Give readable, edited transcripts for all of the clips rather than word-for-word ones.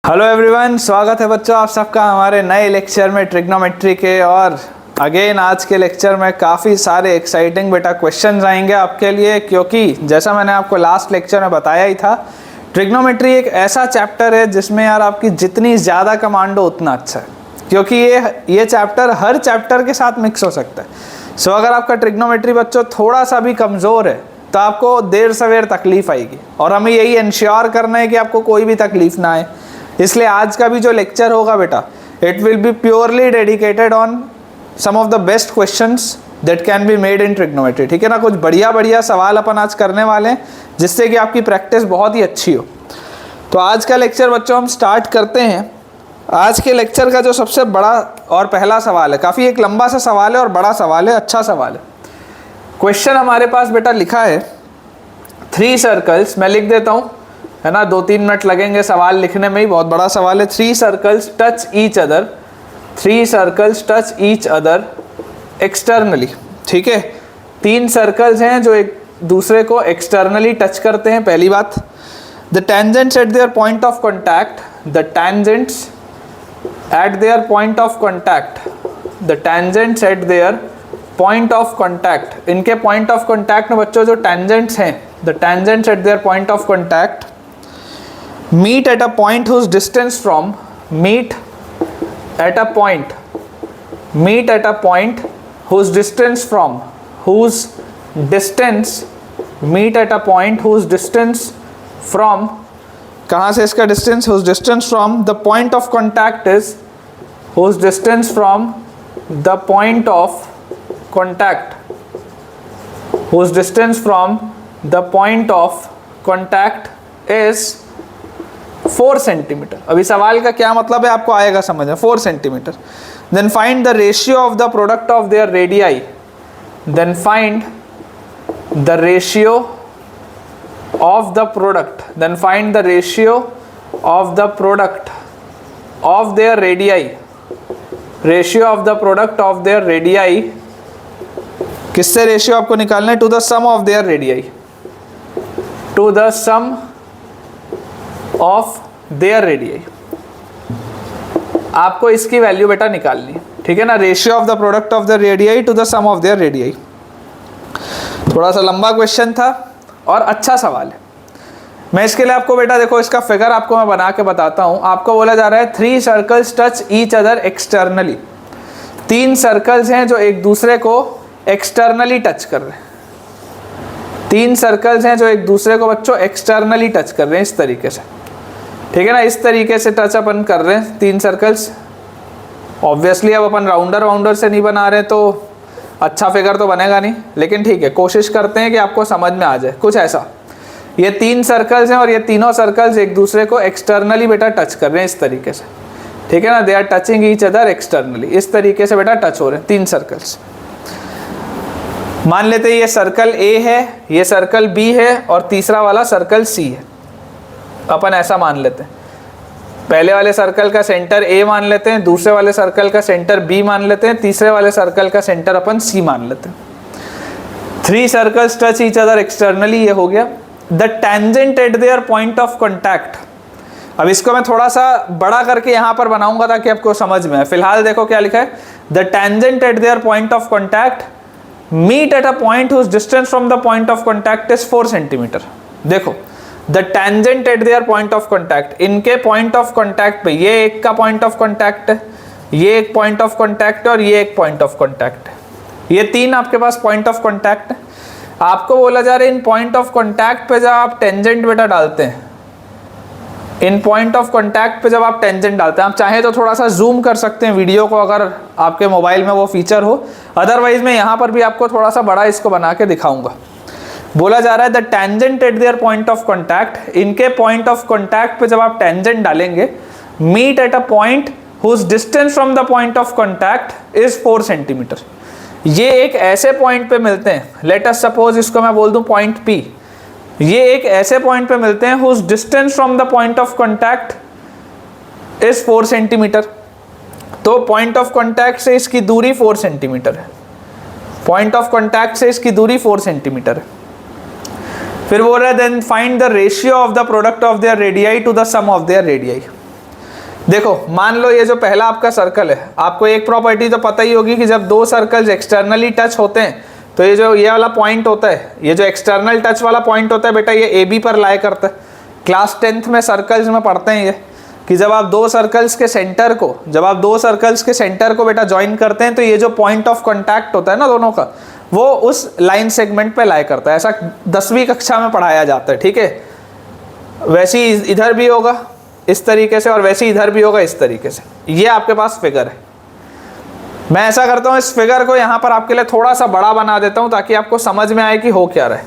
Hello everyone, स्वागत है बच्चों आप सबका हमारे नए लेक्चर में ट्रिग्नोमेट्री के। और अगेन आज के लेक्चर में काफ़ी सारे एक्साइटिंग बेटा क्वेश्चंस आएंगे आपके लिए, क्योंकि जैसा मैंने आपको लास्ट लेक्चर में बताया ही था, ट्रिग्नोमेट्री एक ऐसा चैप्टर है जिसमें यार आपकी जितनी ज़्यादा कमांड हो उतना अच्छा है, क्योंकि ये चैप्टर हर चैप्टर के साथ मिक्स हो सकता है। सो अगर आपका ट्रिग्नोमेट्री बच्चों थोड़ा सा भी कमज़ोर है तो आपको देर सवेर तकलीफ आएगी, और हमें यही इंश्योर करना है कि आपको कोई भी तकलीफ ना आए। इसलिए आज का भी जो लेक्चर होगा बेटा, it will be purely dedicated on some of the best questions that can be made in trigonometry. ठीक है ना, कुछ बढ़िया सवाल अपन आज करने वाले हैं जिससे कि आपकी प्रैक्टिस बहुत ही अच्छी हो। तो आज का लेक्चर बच्चों हम स्टार्ट करते हैं। आज के लेक्चर का जो सबसे बड़ा और पहला सवाल है, काफ़ी एक लंबा सा सवाल है और बड़ा सवाल है, अच्छा सवाल है। क्वेश्चन हमारे पास बेटा लिखा है 3 सर्कल्स, मैं लिख देता हूँ है ना, 2-3 मिनट लगेंगे सवाल लिखने में ही, बहुत बड़ा सवाल है। 3 circles touch each other, 3 circles touch each other externally. ठीक है, 3 सर्कल्स हैं जो एक दूसरे को एक्सटर्नली टच करते हैं। पहली बात, the tangents at their point of contact, the tangents at their point of contact, the tangents at their point of contact. इनके पॉइंट ऑफ कॉन्टैक्ट में बच्चों जो टेंजेंट्स हैं, the tangents at their point of contact meet at a point whose distance from meet at a point whose distance from कहाँ से इसका distance, whose distance from the point of contact is whose distance from the point of contact is 4 centimetre. अभी सवाल का क्या मतलब है आपको आएगा समझ में, 4 centimetre. Then find the ratio of the product of their radii, then find the ratio of the product, then find the ratio of the product of their radii, ratio of the product of their radii. किससे ratio आपको निकालना है? To the sum of their radii, to the sum of their radii. आपको इसकी value बेटा निकालनी है, ठीक है ना, ratio of the product of the radii to the sum of their radii. थोड़ा सा लंबा क्वेश्चन था और अच्छा सवाल है। मैं इसके लिए आपको बेटा देखो, इसका फिगर आपको मैं बना के बताता हूं। आपको बोला जा रहा है 3 circles touch each other externally. 3 circles हैं जो एक दूसरे को एक्सटर्नली टच कर रहे हैं। 3 सर्कल्स हैं जो एक दूसरे को बच्चों एक्सटर्नली टच कर रहे हैं, इस तरीके से। ठीक है ना, इस तरीके से टच अपन कर रहे हैं 3 सर्कल्स। ऑब्वियसली अब अपन राउंडर से नहीं बना रहे तो अच्छा फिगर तो बनेगा नहीं, लेकिन ठीक है, कोशिश करते हैं कि आपको समझ में आ जाए कुछ ऐसा। ये 3 सर्कल्स हैं और ये तीनों सर्कल्स एक दूसरे को एक्सटर्नली बेटा टच कर रहे हैं, इस तरीके से। ठीक है ना, they are touching each other externally, इस तरीके से बेटा टच हो रहे हैं 3 सर्कल्स। मान लेते हैं ये सर्कल ए है, ये सर्कल बी है और तीसरा वाला सर्कल सी है। अपन ऐसा मान लेते हैं, पहले वाले सर्कल का सेंटर ए मान लेते हैं, दूसरे वाले सर्कल का सेंटर बी मान लेते हैं, तीसरे वाले सर्कल का सेंटर अपन सी मान लेते हैं। 3 circles touch each other externally, ये हो गया। The tangent at their point of contact. अब इसको मैं थोड़ा सा बड़ा करके यहाँ पर बनाऊंगा ताकि आपको समझ में आए। फिलहाल देखो क्या लिखा है, the tangent at their point of contact meet at a point whose distance from the point of contact is 4 centimetre. देखो, the tangent at their point of contact, इनके point of contact पे, ये एक का point of contact है, ये एक point of contact है और ये एक point of contact है। ये 3 आपके पास point of contact है। आपको बोला जा रहा है इन point of contact पे जब आप tangent बेटा डालते हैं, इन पॉइंट ऑफ कॉन्टैक्ट पे जब आप टेंजेंट डालते हैं, आप चाहे तो थोड़ा सा जूम कर सकते हैं वीडियो को अगर आपके मोबाइल में वो फीचर हो, अदरवाइज मैं यहाँ पर भी आपको थोड़ा सा बड़ा इसको बना के दिखाऊंगा। बोला जा रहा है the tangent at their point of contact, इनके पॉइंट ऑफ कॉन्टैक्ट पे जब आप टेंजेंट डालेंगे, meet at a point whose distance from the point of contact is 4 centimetre. ये एक ऐसे पॉइंट पे मिलते हैं, लेट अस सपोज इसको मैं बोल दूं पॉइंट पी। ये एक ऐसे पॉइंट पे मिलते हैं whose distance from the point of contact is 4 centimetre. तो पॉइंट ऑफ कॉन्टैक्ट से इसकी दूरी 4 सेंटीमीटर है, पॉइंट ऑफ कॉन्टैक्ट से इसकी दूरी 4 सेंटीमीटर है। फिर बोल रहा है then find the ratio of the product of their radii to the sum of their radii. देखो मान लो ये जो पहला आपका सर्कल है, आपको एक प्रॉपर्टी तो पता ही होगी कि जब दो सर्कल्स एक्सटर्नली टच होते हैं तो ये जो ये वाला पॉइंट होता है, ये जो एक्सटर्नल टच वाला पॉइंट होता है बेटा, ये ए बी पर लाई करता है। क्लास 10th में सर्कल्स में पढ़ते हैं ये कि जब आप दो सर्कल्स के सेंटर को बेटा ज्वाइन करते हैं तो ये जो पॉइंट ऑफ कॉन्टैक्ट होता है ना दोनों का, वो उस लाइन सेगमेंट पे लाई करता है। ऐसा 10वीं कक्षा में पढ़ाया जाता है, ठीक है। वैसे ही इधर भी होगा इस तरीके से, और वैसे इधर भी होगा इस तरीके से। ये आपके पास फिगर है। मैं ऐसा करता हूँ, इस फिगर को यहाँ पर आपके लिए थोड़ा सा बड़ा बना देता हूँ ताकि आपको समझ में आए कि हो क्या रहा है।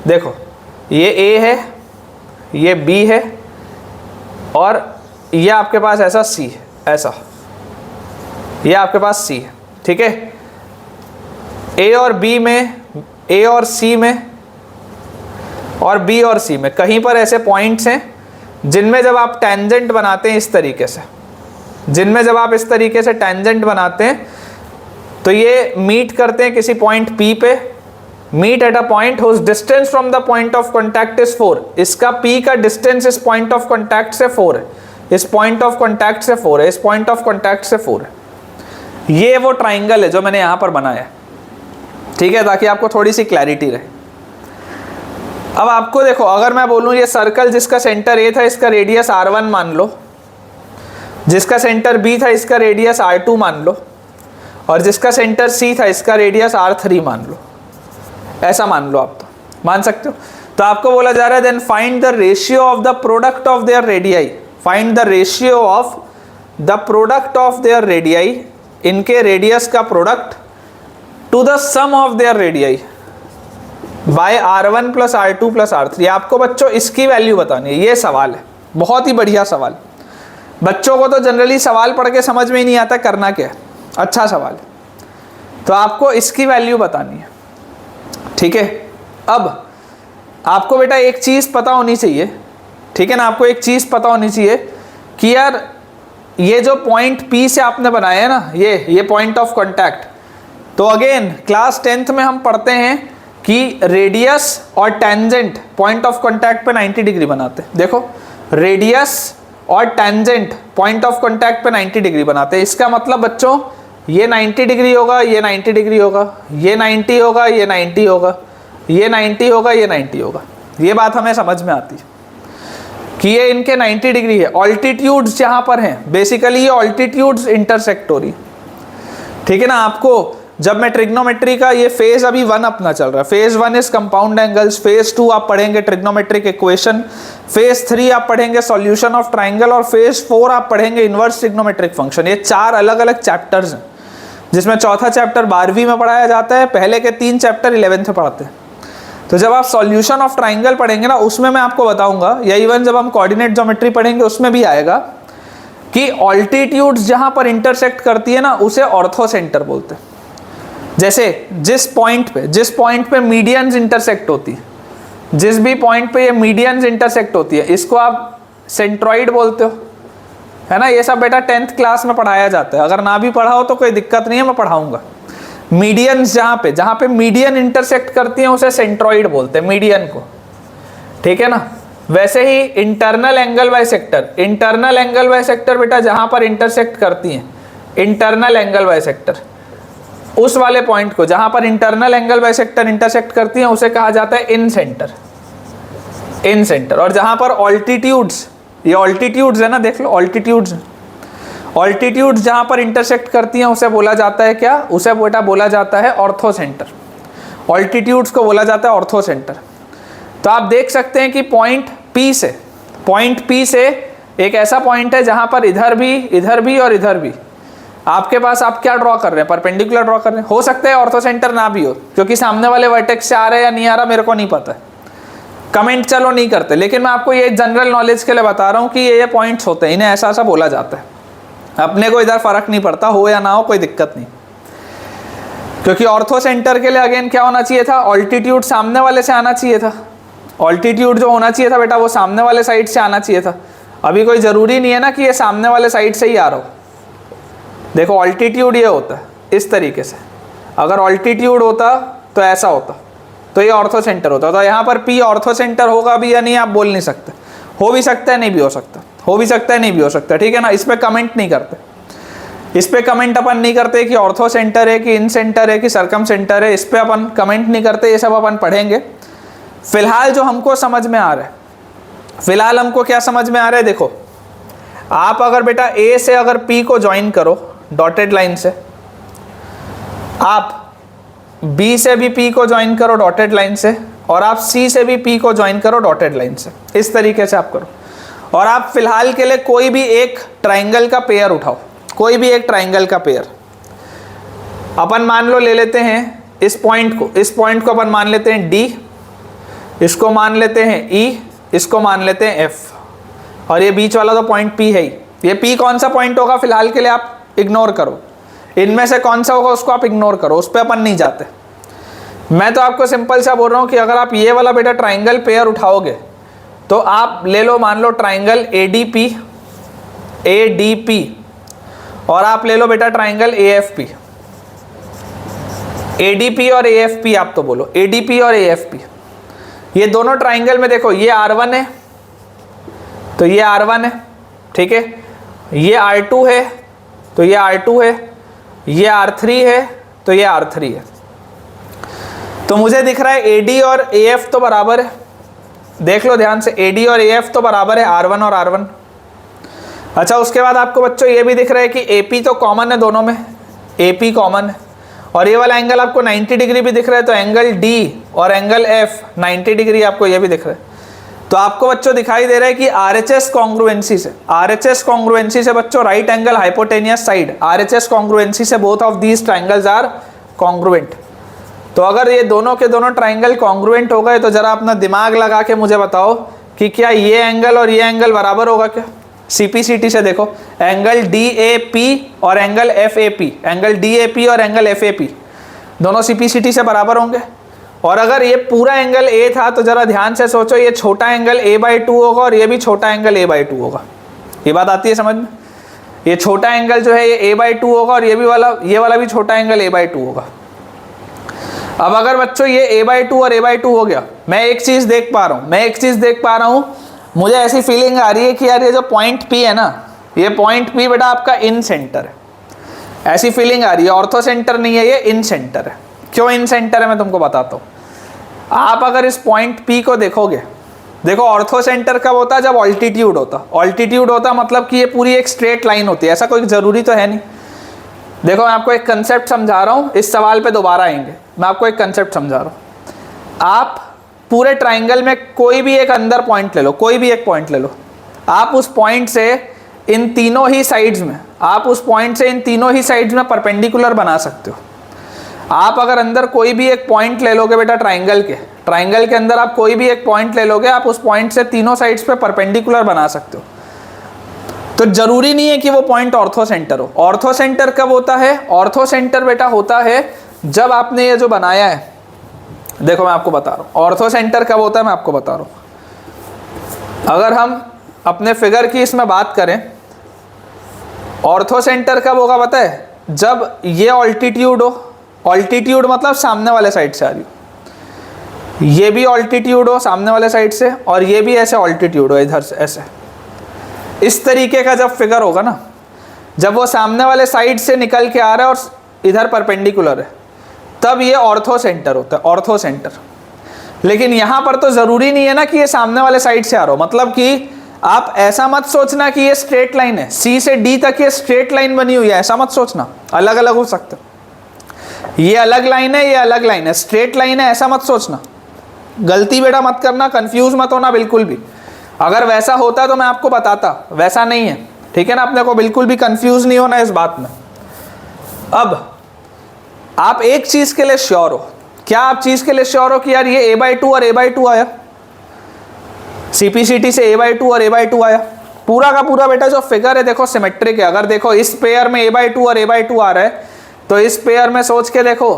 देखो ये ए है, ये बी है, और ये आपके पास ऐसा सी है, ऐसा ये आपके पास सी है, ठीक है। ए और बी में, ए और सी में, और बी और सी में कहीं पर ऐसे पॉइंट्स हैं जिनमें जब आप टेंजेंट बनाते हैं इस तरीके से, जिनमें जब आप इस तरीके से टेंजेंट बनाते हैं तो ये मीट करते हैं किसी पॉइंट P पे, meet at a point whose distance from the point of contact is 4। इसका P का डिस्टेंस इस पॉइंट ऑफ कॉन्टैक्ट से 4 है, इस पॉइंट ऑफ कॉन्टैक्ट से 4 है, इस पॉइंट ऑफ कॉन्टैक्ट से 4 है। ये वो ट्राइंगल है जो मैंने यहाँ पर बनाया है, ठीक है, ताकि आपको थोड़ी सी क्लैरिटी रहे। अब आपको देखो, अगर मैं बोलूँ ये सर्कल जिसका सेंटर A था इसका रेडियस R1 मान लो, जिसका सेंटर B था इसका रेडियस R2 मान लो, और जिसका सेंटर C था इसका रेडियस R3 मान लो, ऐसा मान लो। आप तो मान सकते हो। तो आपको बोला जा रहा है then find the ratio of the product of their radii, find the ratio of the product of their radii, इनके रेडियस का product, to the sum of their radii by R1 plus R2 plus R3। आपको बच्चों इसकी value बतानी है। ये सवाल है, बहुत ही बढ़िया सवाल। बच्चों को तो जनरली सवाल पढ़ के समझ में ही नहीं आता करना क्या है, अच्छा सवाल है। तो आपको इसकी वैल्यू बतानी है, ठीक है। अब आपको बेटा एक चीज़ पता होनी चाहिए, ठीक है ना, आपको एक चीज़ पता होनी चाहिए कि यार ये जो पॉइंट P से आपने बनाया है ना, ये पॉइंट ऑफ कॉन्टैक्ट, तो अगेन क्लास 10th में हम पढ़ते हैं कि रेडियस और टेंजेंट पॉइंट ऑफ कॉन्टैक्ट पे 90 डिग्री बनाते हैं। देखो रेडियस और टेंजेंट पॉइंट ऑफ कॉन्टैक्ट पे 90 डिग्री बनाते हैं। इसका मतलब बच्चों ये 90 डिग्री होगा, ये 90 डिग्री होगा, ये 90 होगा, ये 90 होगा, ये 90 होगा, ये 90 होगा। ये बात हमें समझ में आती है कि ये इनके 90 डिग्री है। ऑल्टीट्यूड्स जहाँ पर हैं बेसिकली ये ऑल्टीट्यूड्स इंटरसेक्ट हो रही, ठीक है ना। आपको जब मैं ट्रिग्नोमेट्री का ये फेज अभी 1 अपना चल रहा है, phase 1 is compound angles, phase 2 आप पढ़ेंगे ट्रिग्नोमेट्रिक इक्वेशन, फेज 3 आप पढ़ेंगे सॉल्यूशन ऑफ ट्राइंगल, और फेज 4 आप पढ़ेंगे इनवर्स ट्रिग्नोमेट्रिक फंक्शन। ये 4 अलग अलग चैप्टर्स हैं, जिसमें चौथा चैप्टर 12वीं में पढ़ाया जाता है, पहले के 3 चैप्टर 11th में पढ़ाते हैं। तो जब आप सॉल्यूशन ऑफ ट्राइंगल पढ़ेंगे ना, उसमें मैं आपको बताऊंगा, या इवन जब हम कोऑर्डिनेट ज्योमेट्री पढ़ेंगे उसमें भी आएगा कि ऑल्टीट्यूड्स जहां पर इंटरसेक्ट करती है ना उसे ऑर्थोसेंटर बोलते हैं। जैसे जिस पॉइंट पे मीडियंस इंटरसेक्ट होती है, जिस भी पॉइंट पे ये मीडियंस इंटरसेक्ट होती है, इसको आप सेंट्रॉइड बोलते हो, है ना। ये सब बेटा 10th क्लास में पढ़ाया जाता है। अगर ना भी पढ़ा हो तो कोई दिक्कत नहीं है, मैं पढ़ाऊंगा। मीडियंस जहाँ पे मीडियन इंटरसेक्ट करती हैं उसे सेंट्रॉइड बोलते हैं, मीडियन को, ठीक है ना। वैसे ही internal angle bisector, internal angle bisector बेटा जहाँ पर इंटरसेक्ट करती हैं, इंटरनल एंगल बाइसेक्टर, उस वाले पॉइंट को जहां पर इंटरनल एंगल बाइसेक्टर इंटरसेक्ट करती हैं उसे कहा जाता है इन सेंटर, इन सेंटर। और जहां पर ऑल्टीट्यूड्स, ये ऑल्टीट्यूड्स है ना, देख लो ऑल्टीट्यूड्स, ऑल्टीट्यूड्स जहां पर इंटरसेक्ट करती हैं उसे बोला जाता है क्या, उसे बेटा बोला जाता है ऑर्थो सेंटर। ऑल्टीट्यूड्स को बोला जाता है ऑर्थो सेंटर। तो आप देख सकते हैं कि पॉइंट P से एक ऐसा पॉइंट है जहां पर इधर भी और इधर भी आपके पास आप क्या ड्रॉ कर रहे हैं, परपेंडिकुलर ड्रॉ कर रहे हैं। हो सकता है ऑर्थो सेंटर ना भी हो, क्योंकि सामने वाले वर्टेक्स से आ रहा है या नहीं आ रहा मेरे को नहीं पता है, कमेंट चलो नहीं करते, लेकिन मैं आपको ये जनरल नॉलेज के लिए बता रहा हूँ कि ये पॉइंट्स होते हैं, इन्हें ऐसा ऐसा बोला जाता है। अपने को इधर फर्क नहीं पड़ता, हो या ना हो कोई दिक्कत नहीं, क्योंकि ऑर्थो सेंटर के लिए अगेन क्या होना चाहिए था, ऑल्टीट्यूड सामने वाले से आना चाहिए था। ऑल्टीट्यूड जो होना चाहिए था बेटा वो सामने वाले साइड से आना चाहिए था। अभी कोई ज़रूरी नहीं है ना कि ये सामने वाले साइड से ही आ रहा हो। देखो ऑल्टीट्यूड ये होता है इस तरीके से, अगर ऑल्टीट्यूड होता तो ऐसा होता, तो ये ऑर्थो सेंटर होता। तो यहाँ पर P ऑर्थो सेंटर होगा भी या नहीं आप बोल नहीं सकते, हो भी सकता है नहीं भी हो सकता। हो भी सकता है, नहीं भी हो सकता, ठीक है ना। इस पे कमेंट नहीं करते, इस पे कमेंट अपन नहीं करते कि ऑर्थो सेंटर है कि इन सेंटर है कि सरकम सेंटर है, इस पे अपन कमेंट नहीं करते, ये सब अपन पढ़ेंगे। फिलहाल जो हमको समझ में आ रहा है, फिलहाल हमको क्या समझ में आ रहा है, देखो आप अगर बेटा ए से अगर पी को ज्वाइन करो डॉटेड लाइन से, आप बी से भी पी को ज्वाइन करो डॉटेड लाइन से, और आप सी से भी पी को ज्वाइन करो डॉटेड लाइन से, इस तरीके से आप करो। और आप फिलहाल के लिए कोई भी एक ट्राइंगल का पेयर उठाओ, कोई भी एक ट्राइंगल का पेयर अपन मान लो ले लेते हैं इस पॉइंट को, इस पॉइंट को अपन मान लेते हैं डी, इसको मान लेते हैं ई, इसको मान लेते हैं एफ, और ये बीच वाला तो पॉइंट पी है ही। ये पी कौन सा पॉइंट होगा फिलहाल के लिए आप इग्नोर करो, इनमें से कौन सा होगा उसको आप इग्नोर करो, उस पर अपन नहीं जाते। मैं तो आपको सिंपल सा बोल रहा हूँ कि अगर आप ये वाला बेटा ट्राइंगल पेयर उठाओगे तो आप ले लो, मान लो ट्राइंगल एडीपी, एडीपी, और आप ले लो बेटा ट्राइंगल एएफपी, एडीपी और एएफपी, आप तो बोलो एडीपी और एएफपी। ये दोनों ट्राइंगल में देखो ये R1 है तो ये R1 है, ठीक है, ये R2 है तो ये R2 है, ये R3 है तो ये R3 है। तो मुझे दिख रहा है AD और AF तो बराबर है, देख लो ध्यान से, AD और AF तो बराबर है R1 और R1। अच्छा, उसके बाद आपको बच्चों ये भी दिख रहा है कि AP तो कॉमन है दोनों में, AP कॉमन है, और ये वाला एंगल आपको 90 डिग्री भी दिख रहा है, तो एंगल D और एंगल F 90 डिग्री आपको ये भी दिख रहा है। तो आपको बच्चों दिखाई दे रहा है कि RHS कॉन्ग्रुएंसी से, RHS कॉन्ग्रुएंसी से बच्चों right angle hypotenuse side, RHS congruency से both of these triangles are congruent. तो अगर ये दोनों के दोनों ट्राइंगल कॉन्ग्रुएंट हो गए तो जरा अपना दिमाग लगा के मुझे बताओ कि क्या ये एंगल और ये एंगल बराबर होगा क्या। CPCT से देखो, एंगल DAP और एंगल FAP, एंगल DAP और एंगल FAP दोनों CPCT से बराबर होंगे। और अगर ये पूरा एंगल A था तो जरा ध्यान से सोचो, ये छोटा एंगल A/2 होगा और ये भी छोटा एंगल A/2 होगा। ये बात आती है समझ में? ये छोटा एंगल जो है ये A/2 होगा और ये वाला भी छोटा एंगल A/2 होगा। अब अगर बच्चों ये A/2 और A/2 हो गया, मैं एक चीज देख पा रहा हूँ, मुझे ऐसी फीलिंग आ रही है कि यार ये जो पॉइंट P है ना, ये पॉइंट P बेटा आपका इन सेंटर है, ऐसी फीलिंग आ रही है। ऑर्थो सेंटर नहीं है, ये इन सेंटर है। क्यों इन सेंटर है मैं तुमको बताता हूँ। आप अगर इस पॉइंट P को देखोगे, देखो ऑर्थो सेंटर कब होता है, जब ऑल्टीट्यूड होता मतलब कि ये पूरी एक स्ट्रेट लाइन होती है, ऐसा कोई जरूरी तो है नहीं। देखो मैं आपको एक कंसेप्ट समझा रहा हूँ, इस सवाल पे दोबारा आएंगे, मैं आपको एक कंसेप्ट समझा रहा हूँ। आप पूरे ट्राइंगल में कोई भी एक अंदर पॉइंट ले लो, कोई भी एक पॉइंट ले लो, आप उस पॉइंट से इन तीनों ही साइड्स में परपेंडिकुलर बना सकते हो। आप अगर अंदर कोई भी एक पॉइंट ले लोगे बेटा ट्राइंगल के अंदर आप कोई भी एक पॉइंट ले लोगे, आप उस पॉइंट से तीनों साइड्स पे परपेंडिकुलर बना सकते हो। तो जरूरी नहीं है कि वो पॉइंट ऑर्थो सेंटर हो। ऑर्थो सेंटर कब होता है? ऑर्थो सेंटर बेटा होता है जब आपने ये जो बनाया है, देखो मैं आपको बता रहा हूँ ऑर्थो सेंटर कब होता है, मैं आपको बता रहा हूँ। अगर हम अपने फिगर की इसमें बात करें, ऑर्थो सेंटर कब होगा पता है? जब ये ऑल्टीट्यूड हो, ऑल्टीट्यूड मतलब सामने वाले साइड से आ रही हो, ये भी ऑल्टीट्यूड हो सामने वाले साइड से, और ये भी ऐसे ऑल्टीट्यूड हो इधर से ऐसे, इस तरीके का जब फिगर होगा ना, जब वो सामने वाले साइड से निकल के आ रहा है और इधर परपेंडिकुलर है, तब ये ऑर्थो सेंटर होता है, ऑर्थो सेंटर। लेकिन यहाँ पर तो ज़रूरी नहीं है ना कि ये सामने वाले साइड से आ रहा हो, मतलब कि आप ऐसा मत सोचना कि ये स्ट्रेट लाइन है, C से D तक ये स्ट्रेट लाइन बनी हुई है, ऐसा मत सोचना, अलग अलग हो सकते। ये अलग लाइन है, ये अलग लाइन है, स्ट्रेट लाइन है, ऐसा मत सोचना। गलती बेटा मत करना, कंफ्यूज मत होना बिल्कुल भी। अगर वैसा होता तो मैं आपको बताता, वैसा नहीं है, ठीक है ना। अपने को बिल्कुल भी कंफ्यूज नहीं होना इस बात में। अब आप एक चीज के लिए श्योर हो, क्या आप चीज के लिए श्योर हो कि यार ये A/2 और A/2 आया, CPCT से A/2 और A/2 आया, पूरा का पूरा बेटा जो फिगर है देखो सिमेट्रिक है। अगर देखो इस पेयर में A/2 और A/2 आ रहा है, तो इस पेयर में सोच के देखो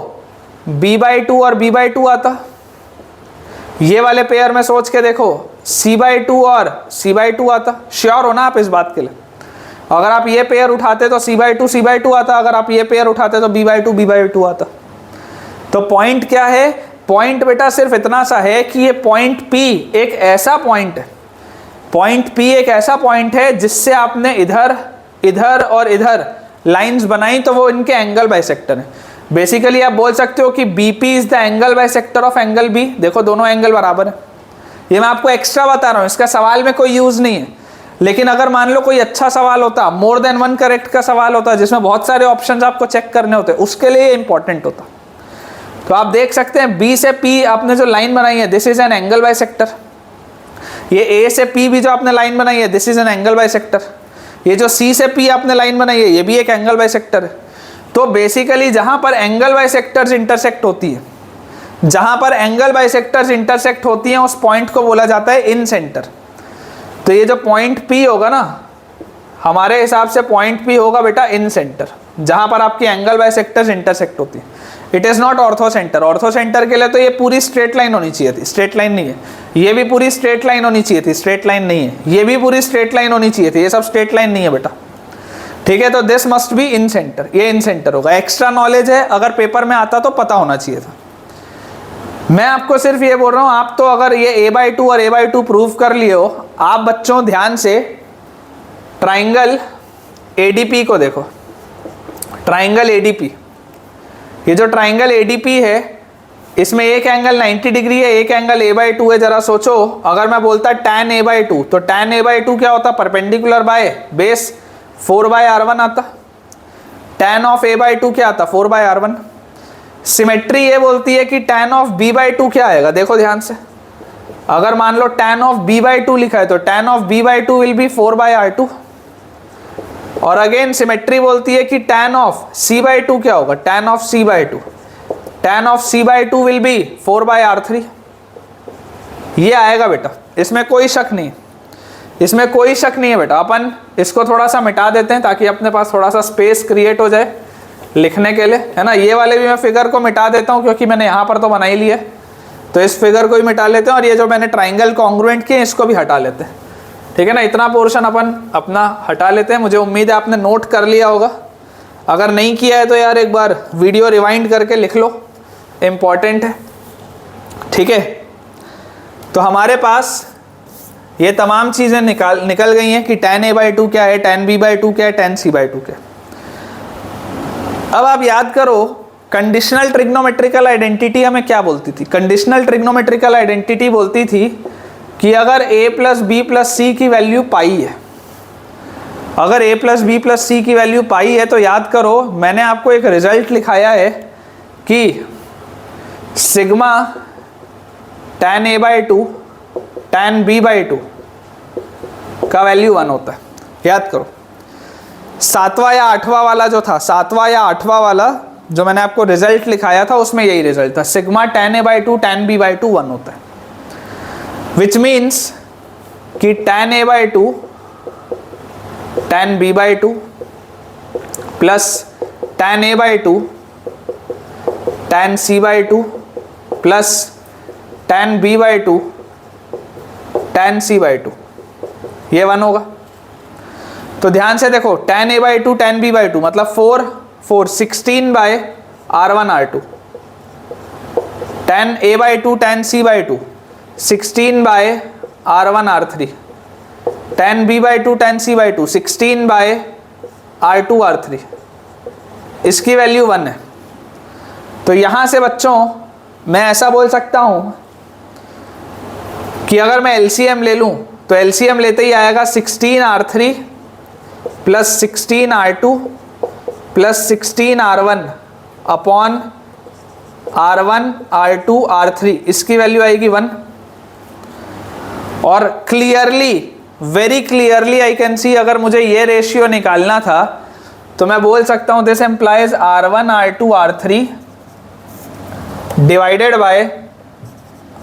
B/2 और B/2 आता, ये वाले पेयर में सोच के देखो C/2 और C/2 आता। श्योर हो ना आप इस बात के लिए? अगर आप ये पेयर उठाते तो C/2 आता, अगर आप ये पेयर उठाते तो B/2 आता। तो पॉइंट क्या है? पॉइंट बेटा सिर्फ इतना सा है कि ये पॉइंट P एक ऐसा पॉइंट है, पॉइंट P एक ऐसा पॉइंट है जिससे आपने इधर इधर और इधर लाइंस बनाई तो वो इनके एंगल बाइसेक्टर है। बेसिकली आप बोल सकते हो कि BP is the angle bisector of angle B। देखो दोनों एंगल बराबर है। ये मैं आपको एक्स्ट्रा बता रहा हूँ, इसका सवाल में कोई यूज नहीं है। लेकिन अगर मान लो कोई अच्छा सवाल होता, मोर देन वन करेक्ट का सवाल होता जिसमें बहुत सारे ऑप्शंस आपको चेक करने होते, उसके लिए इंपॉर्टेंट होता। तो आप देख सकते हैं B से P आपने जो लाइन बनाई है this is an angle bisector. ये A से P भी जो आपने लाइन बनाई है this is an angle bisector. ये जो C से P आपने लाइन बनाई है ये भी एक एंगल बाइसेक्टर है। तो बेसिकली जहां पर एंगल बाइसेक्टर्स इंटरसेक्ट होती है, जहां पर एंगल बाइसेक्टर्स इंटरसेक्ट होती हैं उस पॉइंट को बोला जाता है इन सेंटर। तो ये जो पॉइंट P होगा ना, हमारे हिसाब से पॉइंट P होगा बेटा इन सेंटर, जहां पर आपकी एंगल बाइसेक्टर्स इंटरसेक्ट होती है। It is not ortho centre. Ortho centre के लिए तो ये पूरी स्ट्रेट लाइन होनी चाहिए थी, स्ट्रेट लाइन नहीं है। ये भी पूरी स्ट्रेट लाइन होनी चाहिए थी, स्ट्रेट लाइन नहीं है। ये भी पूरी स्ट्रेट लाइन होनी चाहिए थी, ये सब स्ट्रेट लाइन नहीं है बेटा। ठीक है, तो this must be in centre, ये इन सेंटर होगा। एक्स्ट्रा नॉलेज है, अगर पेपर में आता तो पता होना चाहिए था। मैं आपको सिर्फ ये बोल रहा हूँ, आप तो अगर ये a/2 और a/2 प्रूव कर लिए हो, आप बच्चों ध्यान से ट्राइंगल ADP को देखो। ट्राइंगल ADP, ये जो ट्राइंगल ADP है इसमें एक एंगल 90 डिग्री है, एक एंगल a/2 है। जरा सोचो, अगर मैं बोलता tan a/2 तो tan a/2 क्या होता? परपेंडिकुलर बाय बेस 4/r1 आता। tan ऑफ a/2 क्या आता? 4/r1। सिमेट्री ये बोलती है कि tan ऑफ b/2 क्या आएगा? देखो ध्यान से, अगर मान लो tan ऑफ b/2 लिखा है तो tan of b/2 will be 4/r2। और अगेन सिमेट्री बोलती है कि tan ऑफ c/2 क्या होगा? tan of c/2, tan of c/2 will be 4/r3। ये आएगा बेटा, इसमें कोई शक नहीं, इसमें कोई शक नहीं है बेटा। अपन इसको थोड़ा सा मिटा देते हैं ताकि अपने पास थोड़ा सा स्पेस क्रिएट हो जाए लिखने के लिए, है ना। ये वाले भी मैं फिगर को मिटा देता हूँ क्योंकि मैंने यहाँ पर तो बना ही लिया है, तो इस फिगर को ही मिटा लेते हैं। और ये जो मैंने ट्राइंगल कॉन्ग्रुएंट किए इसको भी हटा लेते हैं, ठीक है ना। इतना पोर्शन अपन अपना हटा लेते हैं। मुझे उम्मीद है आपने नोट कर लिया होगा। अगर नहीं किया है तो यार एक बार वीडियो रिवाइंड करके लिख लो, इम्पॉर्टेंट है, ठीक है। तो हमारे पास ये तमाम चीज़ें निकल गई हैं कि tan a/2 क्या है, tan b/2 क्या है, tan c/2 क्या है। अब आप याद करो, कंडीशनल ट्रिग्नोमेट्रिकल आइडेंटिटी हमें क्या बोलती थी? कंडीशनल ट्रिग्नोमेट्रिकल आइडेंटिटी बोलती थी कि अगर a प्लस बी प्लस सी की वैल्यू पाई है, अगर a प्लस बी प्लस सी की वैल्यू पाई है तो याद करो मैंने आपको एक रिजल्ट लिखाया है कि sigma tan a/2 tan b/2 का वैल्यू 1 होता है। याद करो, सातवां या आठवां वाला जो था, सातवां या आठवां वाला जो मैंने आपको रिजल्ट लिखाया था उसमें यही रिजल्ट था, sigma tan a/2 tan b/2 1 होता है। विच मीन्स कि tan a/2 tan b/2 plus tan a/2 tan c/2 plus tan b/2 tan c/2 ये 1 होगा। तो ध्यान से देखो, tan a/2 tan b/2 मतलब 4 16/r1r2, tan a/2 tan c/2 16/r1r3, tan b/2 tan c/2 16/r2r3। इसकी value 1 है। तो यहां से बच्चों मैं ऐसा बोल सकता हूं कि अगर मैं LCM ले लूं तो LCM लेते ही आएगा 16r3 plus 16r2 plus 16r1 upon r1 r2 r3, इसकी वैल्यू आएगी 1। और clearly, very clearly I can see, अगर मुझे ये रेशियो निकालना था तो मैं बोल सकता हूं this implies r1 r2 r3 divided by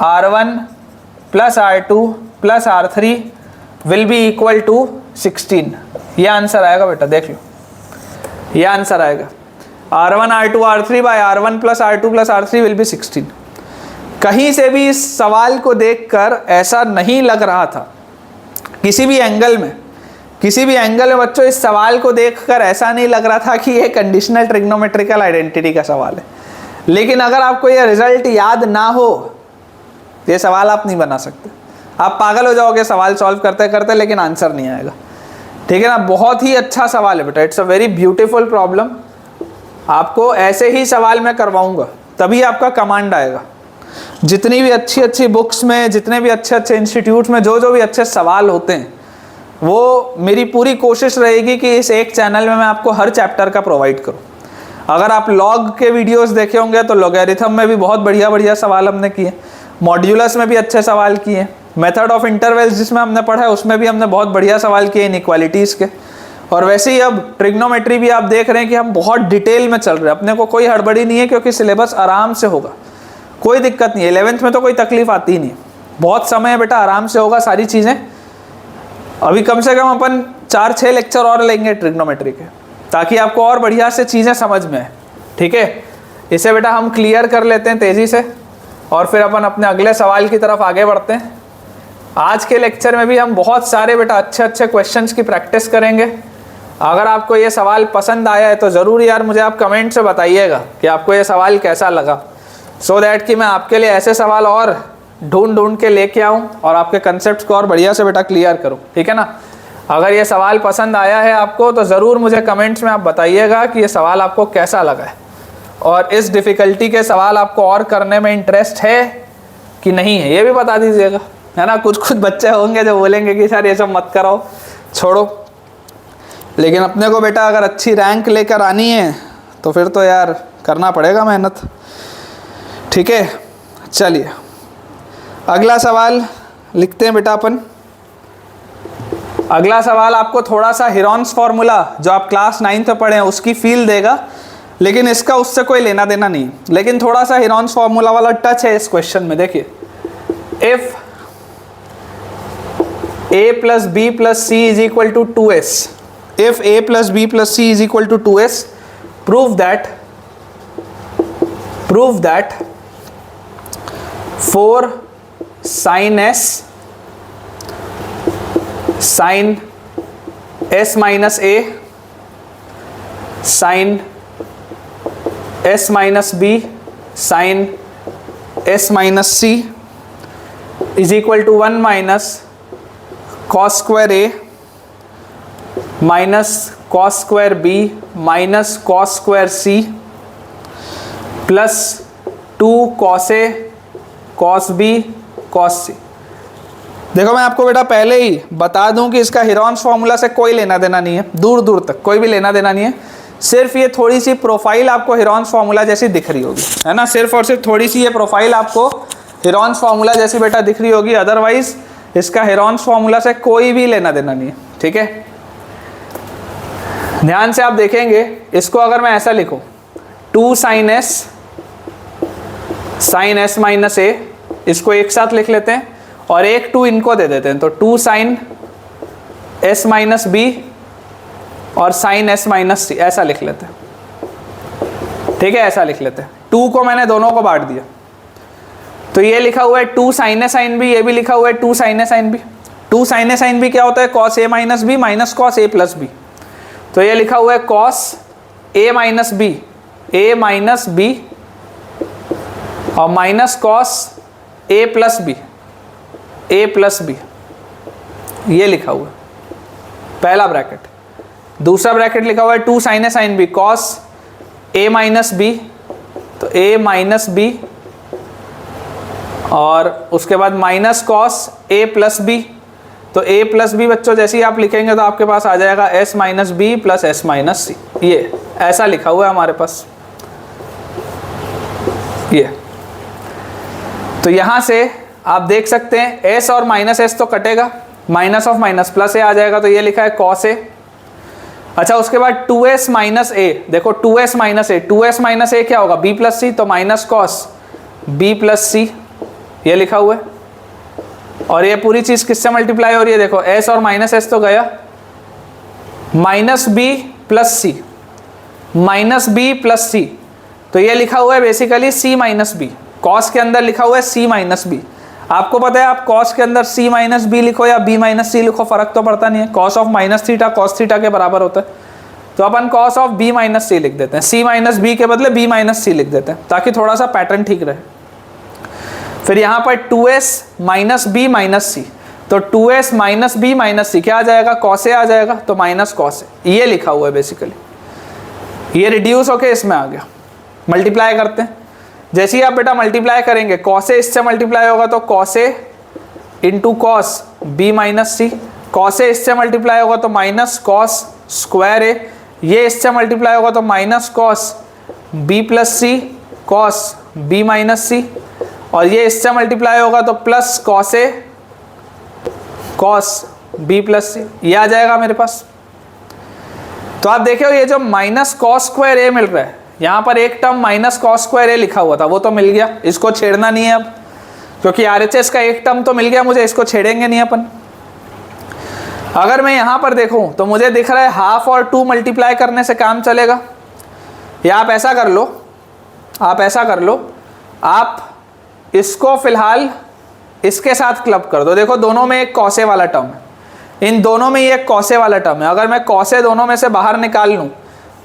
r1 plus r2 plus r3 will be equal to 16। ये आंसर आएगा बेटा, देख लो ये आंसर आएगा। r1 r2 r3 by r1 plus r2 plus r3 will be 16। कहीं से भी इस सवाल को देखकर ऐसा नहीं लग रहा था, किसी भी एंगल में बच्चों इस सवाल को देखकर ऐसा नहीं लग रहा था कि ये कंडीशनल ट्रिग्नोमेट्रिकल आइडेंटिटी का सवाल है। लेकिन अगर आपको ये रिजल्ट याद ना हो, ये सवाल आप नहीं बना सकते। आप पागल हो जाओगे सवाल सॉल्व करते करते, लेकिन आंसर नहीं आएगा। ठीक है ना, बहुत ही अच्छा सवाल है बेटा, it's a very beautiful problem. आपको ऐसे ही सवाल मैं करवाऊंगा, तभी आपका कमांड आएगा। जितनी भी अच्छी अच्छी बुक्स में, जितने भी अच्छे अच्छे इंस्टीट्यूट में जो भी अच्छे सवाल होते हैं, वो मेरी पूरी कोशिश रहेगी कि इस एक चैनल में मैं आपको हर चैप्टर का प्रोवाइड करूं। अगर आप लॉग के वीडियोस देखे होंगे तो लॉगरिथम में भी बहुत बढ़िया बढ़िया सवाल हमने किए, मॉड्यूलस में भी अच्छे सवाल किए, मेथड ऑफ इंटरवल्स जिसमें हमने पढ़ा है उसमें भी हमने बहुत बढ़िया सवाल किए इनइक्वालिटीज़ के। और वैसे ही अब ट्रिग्नोमेट्री भी आप देख रहे हैं कि हम बहुत डिटेल में चल रहे हैं, अपने को कोई हड़बड़ी नहीं है क्योंकि सिलेबस आराम से होगा, कोई दिक्कत नहीं है। 11th में तो कोई तकलीफ आती ही नहीं, बहुत समय है बेटा, आराम से होगा सारी चीज़ें। अभी कम से कम अपन 4-6 लेक्चर और लेंगे ट्रिग्नोमेट्री के, ताकि आपको और बढ़िया से चीज़ें समझ में आए। ठीक है, इसे बेटा हम क्लियर कर लेते हैं तेज़ी से और फिर अपन अपने अगले सवाल की तरफ आगे बढ़ते हैं। आज के लेक्चर में भी हम बहुत सारे बेटा अच्छे अच्छे क्वेश्चंस की प्रैक्टिस करेंगे। अगर आपको ये सवाल पसंद आया है तो ज़रूर यार मुझे आप कमेंट से बताइएगा कि आपको ये सवाल कैसा लगा, सो दैट कि मैं आपके लिए ऐसे सवाल और ढूंढ के लेके आऊँ और आपके कंसेप्ट को और बढ़िया से बेटा क्लियर करूँ। ठीक है ना, अगर ये सवाल पसंद आया है आपको तो ज़रूर मुझे कमेंट्स में आप बताइएगा कि ये सवाल आपको कैसा लगा है, और इस डिफ़िकल्टी के सवाल आपको और करने में इंटरेस्ट है कि नहीं है, ये भी बता दीजिएगा, है ना। कुछ बच्चे होंगे जो बोलेंगे कि सर ये सब मत कराओ, छोड़ो, लेकिन अपने को बेटा अगर अच्छी रैंक लेकर आनी है तो फिर तो यार करना पड़ेगा मेहनत। ठीक है, चलिए अगला सवाल लिखते हैं बेटा अपन। अगला सवाल आपको थोड़ा सा हेरॉन्स फॉर्मूला जो आप क्लास 9th में पढ़े हैं उसकी फील देगा, लेकिन इसका उससे कोई लेना देना नहीं, लेकिन थोड़ा सा हेरॉन्स फॉर्मूला वाला टच है इस क्वेश्चन में। देखिए, if a plus b plus c is equal to 2s, if a plus b plus c is equal to 2s, prove that 4 sin s sin s minus a sin s minus b sin s minus c is equal to 1 minus cos square a minus cos square b minus cos square c plus 2 cos a cos b cos c। देखो मैं आपको बेटा पहले ही बता दूं कि इसका Heron's formula से कोई लेना देना नहीं है, दूर दूर तक कोई भी लेना देना नहीं है। सिर्फ ये थोड़ी सी प्रोफाइल आपको हेरॉन्स फॉर्मूला जैसी दिख रही होगी, है ना, सिर्फ और सिर्फ थोड़ी सी ये प्रोफाइल आपको हेरॉन्स फॉर्मूला जैसी बेटा दिख रही होगी, अदरवाइज इसका हेरॉन्स फॉर्मूला से कोई भी लेना देना नहीं है। ठीक है, ध्यान से आप देखेंगे इसको, अगर मैं ऐसा लिखूं 2 sin s माइनस a, इसको एक साथ लिख लेते हैं और एक 2 इनको दे देते हैं, तो 2 sin s माइनस b और sin s माइनस c ऐसा लिख लेते हैं। ठीक है, ऐसा लिख लेते हैं। 2 को मैंने दोनों को बांट दिया, तो ये लिखा हुआ है 2 sin a sin b, ये भी लिखा हुआ है 2 sin a sin b। 2 sin a sin b क्या होता है, cos a minus b minus cos a plus b, तो ये लिखा हुआ है cos a माइनस b और minus cos a plus b, ये लिखा हुआ है पहला ब्रैकेट। दूसरा ब्रैकेट लिखा हुआ है 2 sin a sin b cos a minus b, तो a माइनस b और उसके बाद minus cos a plus b, तो a प्लस बी बच्चों जैसे ही आप लिखेंगे तो आपके पास आ जाएगा s minus B plus s minus C, ये ऐसा लिखा हुआ है हमारे पास ये। तो यहाँ से आप देख सकते हैं s और माइनस s तो कटेगा, minus of minus plus a आ जाएगा, तो ये लिखा है cos a। अच्छा, उसके बाद 2s माइनस a, देखो 2s माइनस a क्या होगा, b प्लस सी, तो माइनस cos b प्लस सी, ये लिखा हुआ है। और ये पूरी चीज़ किससे मल्टीप्लाई हो रही है, देखो s और माइनस s तो गया, माइनस b प्लस सी, माइनस b प्लस सी, तो ये लिखा हुआ है basically c minus b। Cos के अंदर लिखा हुआ है c माइनस b। आपको पता है आप कॉस के अंदर c माइनस b लिखो या b माइनस सी लिखो, फर्क तो पड़ता नहीं है। Cos of minus theta cos theta के बराबर होता है, तो अपन कॉस ऑफ b माइनस सी लिख देते हैं, c माइनस b के बदले b माइनस सी लिख देते हैं ताकि थोड़ा सा पैटर्न ठीक रहे। फिर यहाँ पर 2s माइनस बी माइनस सी, तो 2s माइनस बी माइनस सी क्या आ जाएगा, कॉस ए आ जाएगा, तो माइनस कॉस ए, ये लिखा हुआ है बेसिकली। ये रिड्यूस होके इसमें आ गया। मल्टीप्लाई करते हैं, जैसे ही आप बेटा मल्टीप्लाई करेंगे, कॉस ए इससे मल्टीप्लाई होगा तो cos A into cos B minus C, cos A इससे मल्टीप्लाई होगा तो माइनस कॉस स्क्वायर ए, ये इससे मल्टीप्लाई होगा तो माइनस कॉस बी प्लस सी कॉस बी माइनस सी, और ये इससे मल्टीप्लाई होगा तो plus cos A cos B plus सी, ये आ जाएगा मेरे पास। तो आप देखो ये जो माइनस कॉस स्क्वायर ए मिल रहा है, यहाँ पर एक टर्म माइनस कॉस स्क्वायर ए लिखा हुआ था, वो तो मिल गया, इसको छेड़ना नहीं है अब, क्योंकि RHS का एक टर्म तो मिल गया मुझे, इसको छेड़ेंगे नहीं अपन। अगर मैं यहाँ पर देखूँ तो मुझे दिख रहा है हाफ और 2 मल्टीप्लाई करने से काम चलेगा, या आप ऐसा कर लो, आप इसको फिलहाल इसके साथ क्लब कर दो। देखो दोनों में एक कॉसे वाला टर्म है, इन दोनों में ये एक कॉसे वाला टर्म है, अगर मैं कॉसे दोनों में से बाहर निकाल लूँ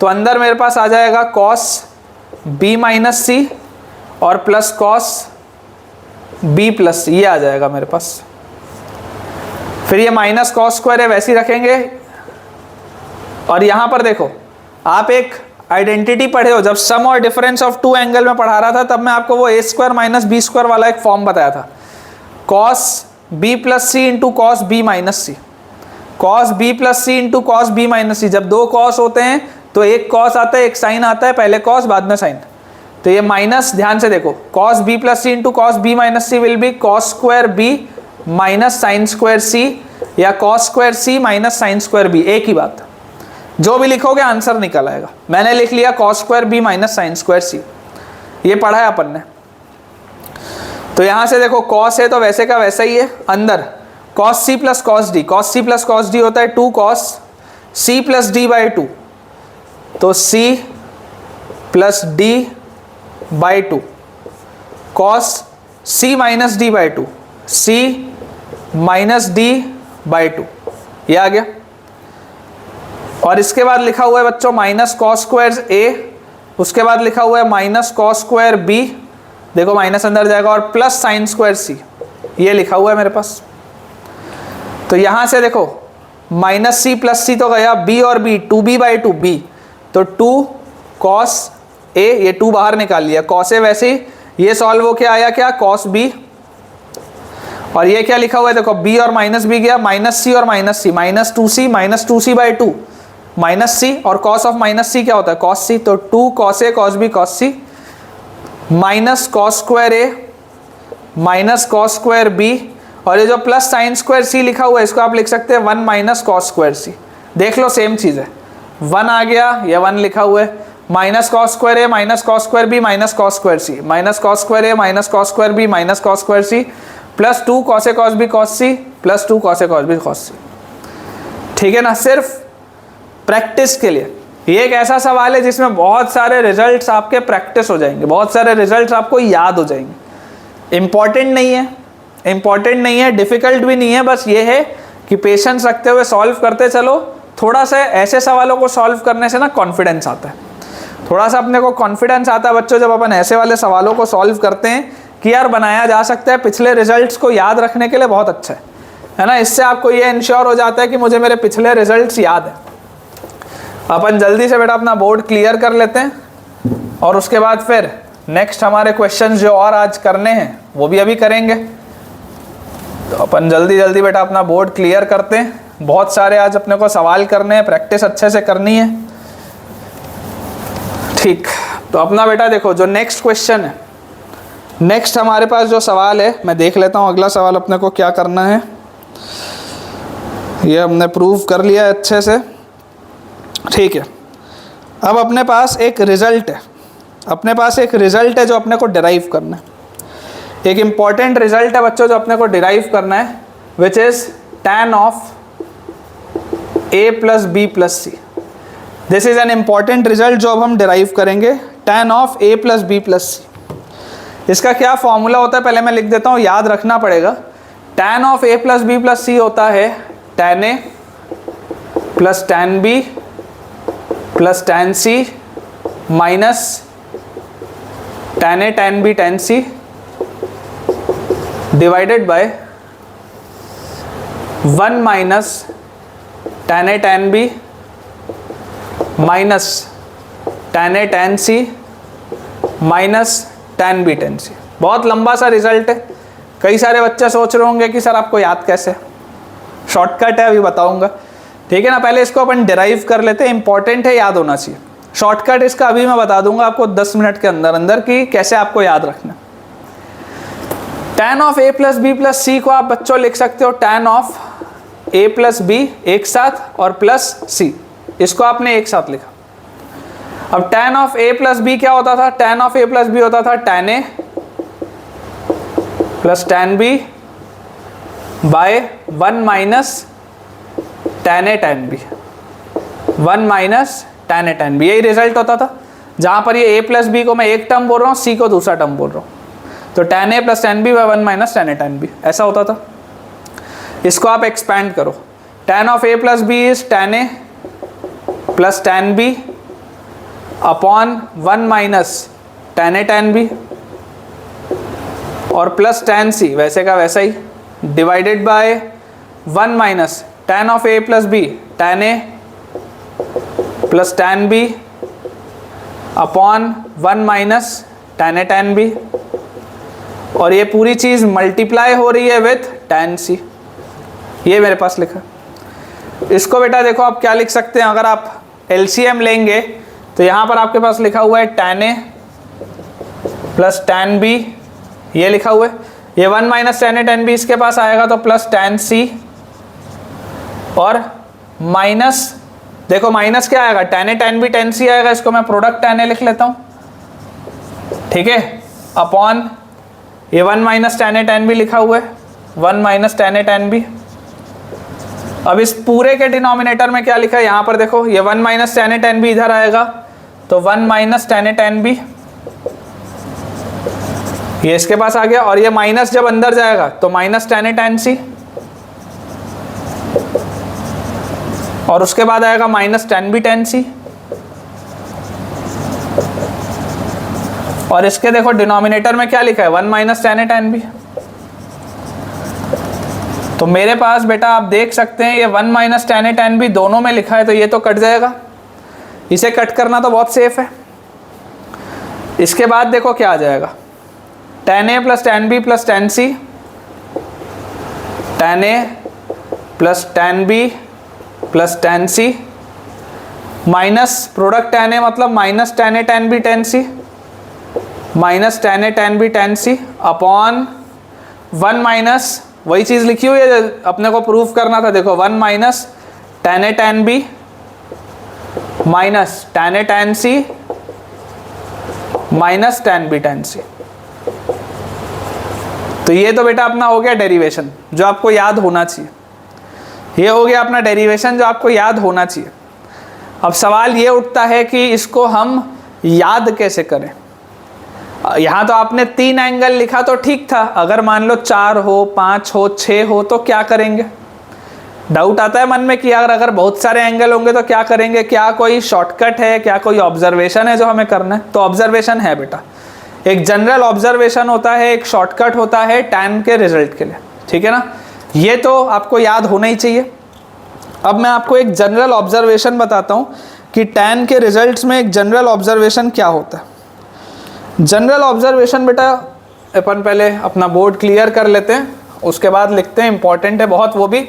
तो अंदर मेरे पास आ जाएगा कॉस बी माइनस सी और प्लस कॉस बी प्लस सी, ये आ जाएगा मेरे पास। फिर ये माइनस कॉस स्क्वायर है वैसे ही रखेंगे, और यहाँ पर देखो आप एक आइडेंटिटी पढ़े हो, जब सम और डिफरेंस ऑफ टू एंगल में पढ़ा रहा था तब मैं आपको वो ए स्क्वायर माइनस बी स्क्वायर वाला एक फॉर्म बताया था, cos B plus C into cos B minus सी, cos B plus C into cos B minus सी। जब दो कॉस होते हैं तो एक कॉस आता है एक साइन आता है, पहले कॉस बाद में साइन, तो ये माइनस, ध्यान से देखो, cos B plus C into cos B minus C will be cos square B minus sine square C, या cos square C minus sine square B, एक ही बात, जो भी लिखोगे आंसर निकल आएगा। मैंने लिख लिया cos square B minus sine square C, ये पढ़ा है अपन ने। तो यहाँ से देखो कॉस है तो वैसे का वैसा ही है, अंदर cos C plus cos D, cos C plus cos D होता है 2 cos C plus D by 2, तो C plus D by 2, cos C minus D by 2, C minus D by 2, ये आ गया। और इसके बाद लिखा हुआ है बच्चों माइनस कॉस स्क्वायर ए, उसके बाद लिखा हुआ है माइनस कॉस स्क्वायर बी, देखो माइनस अंदर जाएगा, और प्लस साइन स्क्वायर सी, ये लिखा हुआ है मेरे पास। तो यहाँ से देखो माइनस सी प्लस सी तो गया, बी और बी 2b बाई 2 बी, तो 2 कॉस ए, ये 2 बाहर निकाल लिया, कॉस ए वैसे ही ये सॉल्व हो के आया क्या, कॉस बी, और ये क्या लिखा हुआ है देखो b और माइनस बी गया, माइनस सी और minus C, minus two C by 2 minus C, और कॉस ऑफ माइनस सी क्या होता है कॉस सी, तो 2 cos A cos B cos C, minus cos square A minus cos square B, और ये जो प्लस साइन स्क्वायर सी लिखा हुआ है इसको आप लिख सकते हैं 1 माइनस कॉस स्क्वायर सी, देख लो सेम चीज़ है, 1 आ गया, ये 1 लिखा हुआ है, minus cos square A minus cos square B minus cos square C, minus cos square A minus cos square B minus cos square C, plus 2 cos A cos B cos C plus 2 cos A cos B cos C. ठीक है ना, सिर्फ practice के लिए। ये एक ऐसा सवाल है जिसमें बहुत सारे रिजल्ट्स आपके प्रैक्टिस हो जाएंगे, बहुत सारे रिजल्ट्स आपको याद हो जाएंगे। इम्पॉर्टेंट नहीं है, डिफिकल्ट भी नहीं है, बस ये है कि पेशेंस रखते हुए सॉल्व करते चलो। थोड़ा सा ऐसे सवालों को सॉल्व करने से ना कॉन्फिडेंस आता है, थोड़ा सा अपने को कॉन्फिडेंस आता है बच्चों जब अपन ऐसे वाले सवालों को सॉल्व करते हैं कि यार बनाया जा सकता है। पिछले रिजल्ट्स को याद रखने के लिए बहुत अच्छा है ना, इससे आपको ये इंश्योर हो जाता है कि मुझे मेरे पिछले रिजल्ट्स याद है। अपन जल्दी से बेटा अपना बोर्ड क्लियर कर लेते हैं, और उसके बाद फिर नेक्स्ट हमारे क्वेश्चंस जो और आज करने हैं वो भी अभी करेंगे। तो अपन जल्दी बेटा अपना बोर्ड क्लियर करते हैं, बहुत सारे आज अपने को सवाल करने हैं, प्रैक्टिस अच्छे से करनी है। ठीक, तो अपना बेटा देखो जो नेक्स्ट क्वेश्चन है, नेक्स्ट हमारे पास जो सवाल है मैं देख लेता हूँ अगला सवाल अपने को क्या करना है। ये हमने प्रूव कर लिया है अच्छे से, ठीक है। अब अपने पास एक रिजल्ट है, जो अपने को डिराइव करना है। एक इम्पॉर्टेंट रिजल्ट है बच्चों जो अपने को डिराइव करना है, which is tan of a plus B plus C. This is an important result जो अब हम डिराइव करेंगे, tan of a plus B plus C. इसका क्या फॉर्मूला होता है पहले मैं लिख देता हूँ, याद रखना पड़ेगा। tan of a plus B plus C होता है tan a plus tan b plus tan c minus tan a tan b tan c divided by 1 minus tan A tan B minus tan A tan C minus tan B tan C। बहुत लंबा सा result है। कई सारे बच्चे सोच रहे होंगे कि सर आपको याद कैसे, शॉर्टकट है, अभी बताऊंगा, ठीक है ना। पहले इसको अपन डिराइव कर लेते हैं, इंपॉर्टेंट है, याद होना चाहिए। शॉर्टकट इसका अभी मैं बता दूंगा आपको 10 मिनट के अंदर अंदर कि कैसे आपको याद रखना। tan of A plus B plus C को आप बच्चों लिख सकते हो tan of A plus B एक साथ और प्लस सी, इसको आपने एक साथ लिखा। अब tan of A plus B क्या होता था? tan of A plus B होता था tan A plus tan B by 1 minus tan A tan B, 1 minus tan A tan B, यही रिजल्ट होता था। जहां पर ये A प्लस बी को मैं एक टर्म बोल रहा हूँ, C को दूसरा टर्म बोल रहा हूँ, तो tan A plus tan B by 1 minus tan A tan B ऐसा होता था। इसको आप एक्सपैंड करो, tan of A plus B is tan A plus tan B upon 1 minus tan A tan B और प्लस tan C वैसे का वैसा ही divided by 1 minus tan of A plus B tan A plus tan B upon 1 minus tan A tan B, और ये पूरी चीज़ multiply हो रही है विथ tan C। ये मेरे पास लिखा। इसको बेटा देखो आप क्या लिख सकते हैं, अगर आप LCM लेंगे तो यहाँ पर आपके पास लिखा हुआ है tan A plus tan B, ये लिखा हुआ है। ये 1 minus tan A tan B इसके पास आएगा तो प्लस tan C, और माइनस देखो माइनस क्या आएगा, tan A tan B tan C आएगा, इसको मैं प्रोडक्ट tan A लिख लेता हूँ, ठीक है, अपॉन ये 1 minus tan A tan B लिखा हुआ है, 1 minus tan A tan B। अब इस पूरे के डिनोमिनेटर में क्या लिखा है, यहाँ पर देखो ये 1 minus tan A tan B इधर आएगा तो 1 minus tan A tan B, ये इसके पास आ गया, और ये माइनस जब अंदर जाएगा तो minus tan A tan C, और उसके बाद आएगा minus tan B tan C, और इसके देखो डिनोमिनेटर में क्या लिखा है 1 minus tan A tan B। तो मेरे पास बेटा आप देख सकते हैं ये 1 minus tan A tan B दोनों में लिखा है, तो ये तो कट जाएगा, इसे कट करना तो बहुत सेफ है। इसके बाद देखो क्या आ जाएगा, tan A plus tan B plus tan C, tan A plus tan B plus tan C minus product tan A मतलब minus tan A tan B tan C minus tan A tan B tan C upon 1 minus वही चीज़ लिखी हुई है अपने को proof करना था। देखो 1 minus tan A tan B minus tan A tan C minus tan B tan C। तो ये तो बेटा अपना हो गया डेरिवेशन जो आपको याद होना चाहिए, ये हो गया अपना डेरिवेशन जो आपको याद होना चाहिए। अब सवाल ये उठता है कि इसको हम याद कैसे करें। यहाँ तो आपने 3 एंगल लिखा तो ठीक था, अगर मान लो 4 हो 5 हो 6 हो तो क्या करेंगे। डाउट आता है मन में कि यार अगर बहुत सारे एंगल होंगे तो क्या करेंगे, क्या कोई शॉर्टकट है, क्या कोई ऑब्जर्वेशन है जो हमें करना है। तो ऑब्जर्वेशन है बेटा, एक जनरल ऑब्जर्वेशन होता है, एक शॉर्टकट होता है tan के रिजल्ट के लिए, ठीक है ना। ये तो आपको याद होना ही चाहिए। अब मैं आपको एक जनरल ऑब्जर्वेशन बताता हूँ कि tan के रिजल्ट्स में एक जनरल ऑब्जर्वेशन क्या होता है। जनरल ऑब्जर्वेशन बेटा अपन पहले अपना बोर्ड क्लियर कर लेते हैं, उसके बाद लिखते हैं, इंपॉर्टेंट है बहुत वो भी,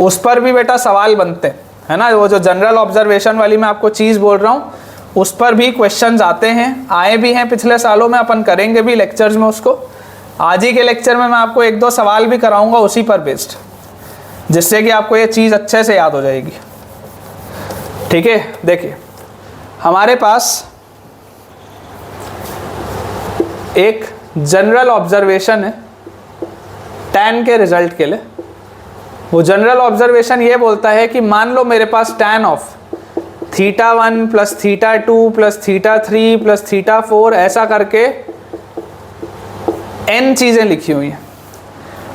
उस पर भी बेटा सवाल बनते हैं, है ना। वो जो जनरल ऑब्जर्वेशन वाली मैं आपको चीज़ बोल रहा हूँ उस पर भी क्वेश्चंस आते हैं, आए भी हैं पिछले सालों में, अपन करेंगे भी लेक्चर्स में उसको। आज ही के लेक्चर में मैं आपको 1-2 सवाल भी कराऊंगा उसी पर बेस्ड, जिससे कि आपको ये चीज़ अच्छे से याद हो जाएगी, ठीक है। देखिए हमारे पास एक जनरल ऑब्जर्वेशन है tan के रिजल्ट के लिए। वो जनरल ऑब्जर्वेशन ये बोलता है कि मान लो मेरे पास tan of θ1 plus θ2 plus θ3 plus θ4 ऐसा करके n चीज़ें लिखी हुई हैं।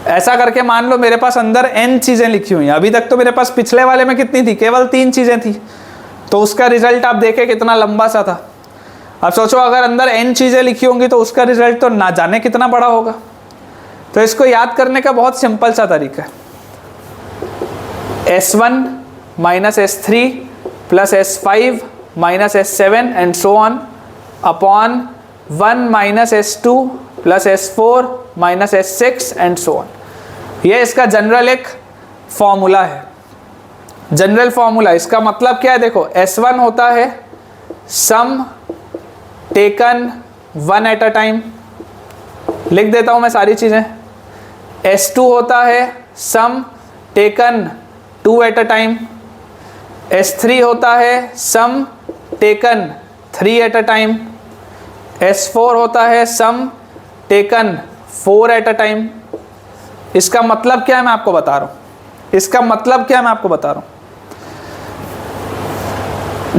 ऐसा करके मान लो मेरे पास अंदर n चीज़ें लिखी हुई हैं। अभी तक तो मेरे पास पिछले वाले में कितनी थी, केवल 3 चीज़ें थी, तो उसका रिजल्ट आप देखें कितना लंबा सा था। अब सोचो अगर अंदर n चीज़ें लिखी होंगी तो उसका रिजल्ट तो ना जाने कितना बड़ा होगा। तो इसको याद करने का बहुत सिंपल सा तरीका है, S1 minus S3 plus S5 minus S7 and so on upon 1 minus S2 plus S4 minus S6 and so on. ये इसका जनरल एक फॉर्मूला है, जनरल फॉर्मूला। इसका मतलब क्या है, देखो S1 होता है sum taken 1 at a time, लिख देता हूं मैं सारी चीजें। S2 होता है sum taken 2 at a time. S3 होता है sum taken 3 at a time. S4 होता है sum taken 4 at a time. इसका मतलब क्या है मैं आपको बता रहा हूं, इसका मतलब क्या है मैं आपको बता रहा हूं।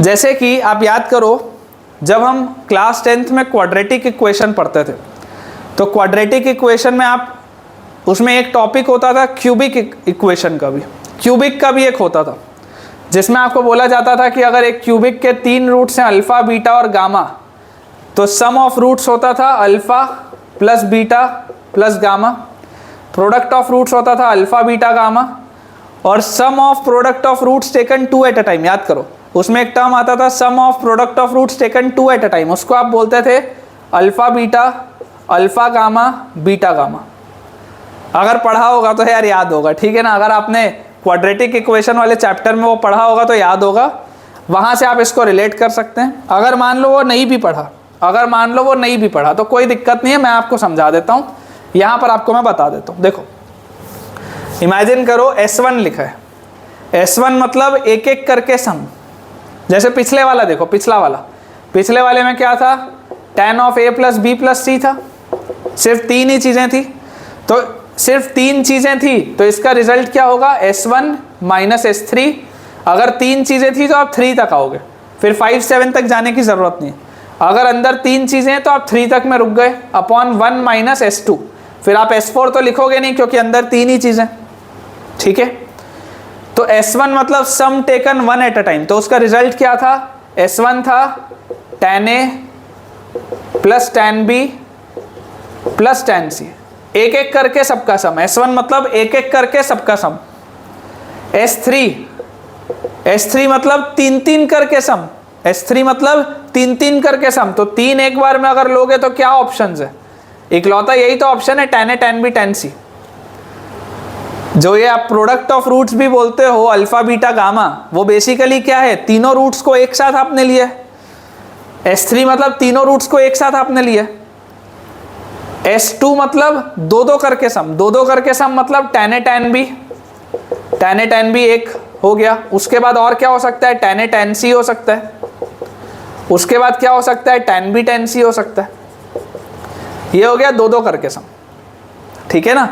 जैसे कि आप याद करो, जब हम क्लास 10th में क्वाड्रेटिक इक्वेशन पढ़ते थे, तो क्वाड्रेटिक इक्वेशन में आप उसमें एक टॉपिक होता था क्यूबिक इक्वेशन का भी, क्यूबिक का भी एक होता था, जिसमें आपको बोला जाता था कि अगर एक क्यूबिक के 3 रूट्स हैं अल्फा, बीटा और गामा, तो सम ऑफ रूट्स होता था alpha plus beta plus gamma. Product of roots होता था अल्फा बीटा गामा, और sum of product of roots taken 2 at a time. याद करो, उसमें एक टर्म आता था sum of product of roots taken 2 at a time, उसको आप बोलते थे alpha beta, alpha gamma, beta gamma. अगर पढ़ा होगा तो यार याद होगा, ठीक है ना। अगर आपने क्वाड्रेटिक इक्वेशन वाले चैप्टर में वो पढ़ा होगा तो याद होगा, वहां से आप इसको रिलेट कर सकते हैं। अगर मान लो वो नहीं भी पढ़ा, अगर मान लो वो नहीं भी पढ़ा तो कोई दिक्कत नहीं है, मैं आपको समझा देता हूँ, यहां पर आपको मैं बता देता हूँ। देखो, इमेजिन करो S1 लिखा है। S1 मतलब एक एक करके सम, जैसे पिछले वाला देखो, पिछले वाले में क्या था, tan of A plus B plus C था, सिर्फ 3 ही चीजें थी। तो सिर्फ 3 चीजें थी तो इसका रिजल्ट क्या होगा, S1 माइनस S3। अगर 3 चीजें थी तो आप 3 तक आओगे, फिर 5 7 तक जाने की जरूरत नहीं। अगर अंदर 3 चीजें हैं तो आप 3 तक में रुक गए, अपॉन 1 माइनस S2। फिर आप S4 तो लिखोगे नहीं क्योंकि अंदर 3 ही चीजें, ठीक है। तो S1 मतलब सम टेकन 1 एट अ टाइम, तो उसका रिजल्ट क्या था, S1 था tan A plus tan B plus tan C, एक एक करके सबका सम। S1 मतलब एक एक करके सबका सम। S3 मतलब 3 करके सम, S3 मतलब 3 करके सम। तो 3 एक बार में अगर लोगे तो क्या ऑप्शंस है, इकलौता यही तो ऑप्शन है tan A tan B tan C। जो ये आप प्रोडक्ट ऑफ रूट्स भी बोलते हो अल्फा बीटा गामा, वो बेसिकली क्या है, तीनों रूट्स को एक साथ आपने लिया। S3 मतलब तीनों रूट्स को एक साथ आपने लिया। S2 मतलब 2 करके सम, 2 करके सम मतलब tan A tan B, tan A tan B एक हो गया। उसके बाद और क्या हो सकता है, tan A tan C हो सकता है। उसके बाद क्या हो सकता है, tan B tan C हो सकता है। ये हो गया 2 करके सम, ठीक है ना।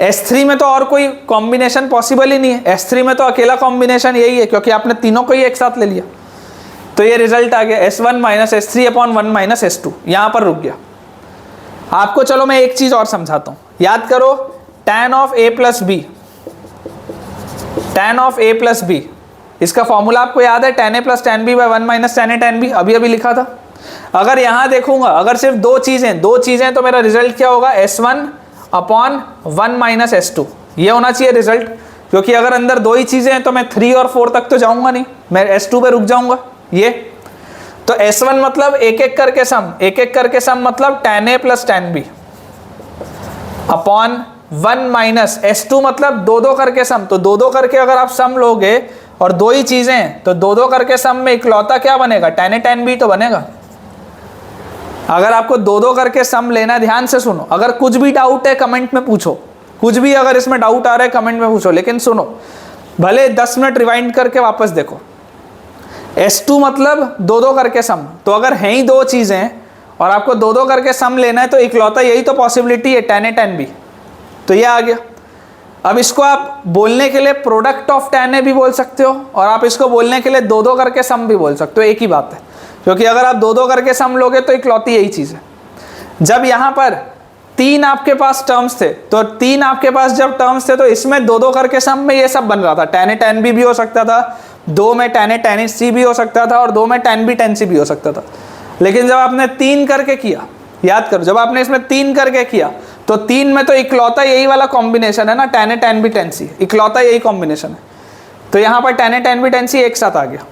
S3 में तो और कोई कॉम्बिनेशन पॉसिबल ही नहीं है, S3 में तो अकेला कॉम्बिनेशन यही है क्योंकि आपने तीनों को ही एक साथ ले लिया। तो ये रिजल्ट आ गया S1 minus S3 upon 1 minus S2, यहां पर रुक गया। आपको चलो मैं एक चीज और समझाता हूं, याद करो tan of A plus B, tan of A plus B, इसका फॉर्मूला आपको याद है, tan A plus tan B by 1 minus tan A tan B, अभी अभी लिखा था। अगर यहां देखूंगा, अगर सिर्फ 2 चीजें तो मेरा रिजल्ट क्या होगा, S1 अपॉन 1 माइनस S2, ये होना चाहिए रिजल्ट। क्योंकि अगर अंदर 2 ही चीजें हैं तो मैं 3 और 4 तक तो जाऊंगा नहीं, मैं S2 पे रुक जाऊंगा। ये तो S1 मतलब एक एक करके सम, एक एक करके सम मतलब tan A plus tan B upon 1 minus S2 मतलब 2 करके सम। तो 2 करके अगर आप सम लोगे और 2 ही चीजें हैं तो 2 करके सम में इकलौता क्या बनेगा, tan A tan B तो बनेगा। अगर आपको 2 करके सम लेना, ध्यान से सुनो, अगर कुछ भी डाउट है कमेंट में पूछो, कुछ भी अगर इसमें डाउट आ रहा है कमेंट में पूछो, लेकिन सुनो, भले 10 मिनट रिवाइंड करके वापस देखो। S2 मतलब 2 करके सम, तो अगर हैं ही 2 चीजें और आपको 2 करके सम लेना है तो इकलौता यही तो पॉसिबिलिटी है, tan A tan B, तो ये आ गया। अब इसको आप बोलने के लिए प्रोडक्ट ऑफ tan A भी बोल सकते हो और आप इसको बोलने के लिए 2 करके सम भी बोल सकते हो, एक ही बात है। क्योंकि अगर आप 2 करके सम लोगे तो इकलौती यही चीज है। जब यहां पर 3 आपके पास टर्म्स थे, तो 3 आपके पास जब टर्म्स थे तो इसमें 2 करके सम में ये सब बन रहा था, tan A tan B भी हो सकता था, 2 में tan A tan C भी हो सकता था और 2 में tan B tan C भी हो सकता था। लेकिन जब आपने 3 करके किया, याद करो, जब आपने इसमें 3 करके किया तो 3 में तो इकलौता यही वाला कॉम्बिनेशन है ना, tan A tan B tan C, इकलौता यही कॉम्बिनेशन है। तो यहाँ पर tan A tan B tan C एक साथ आ गया।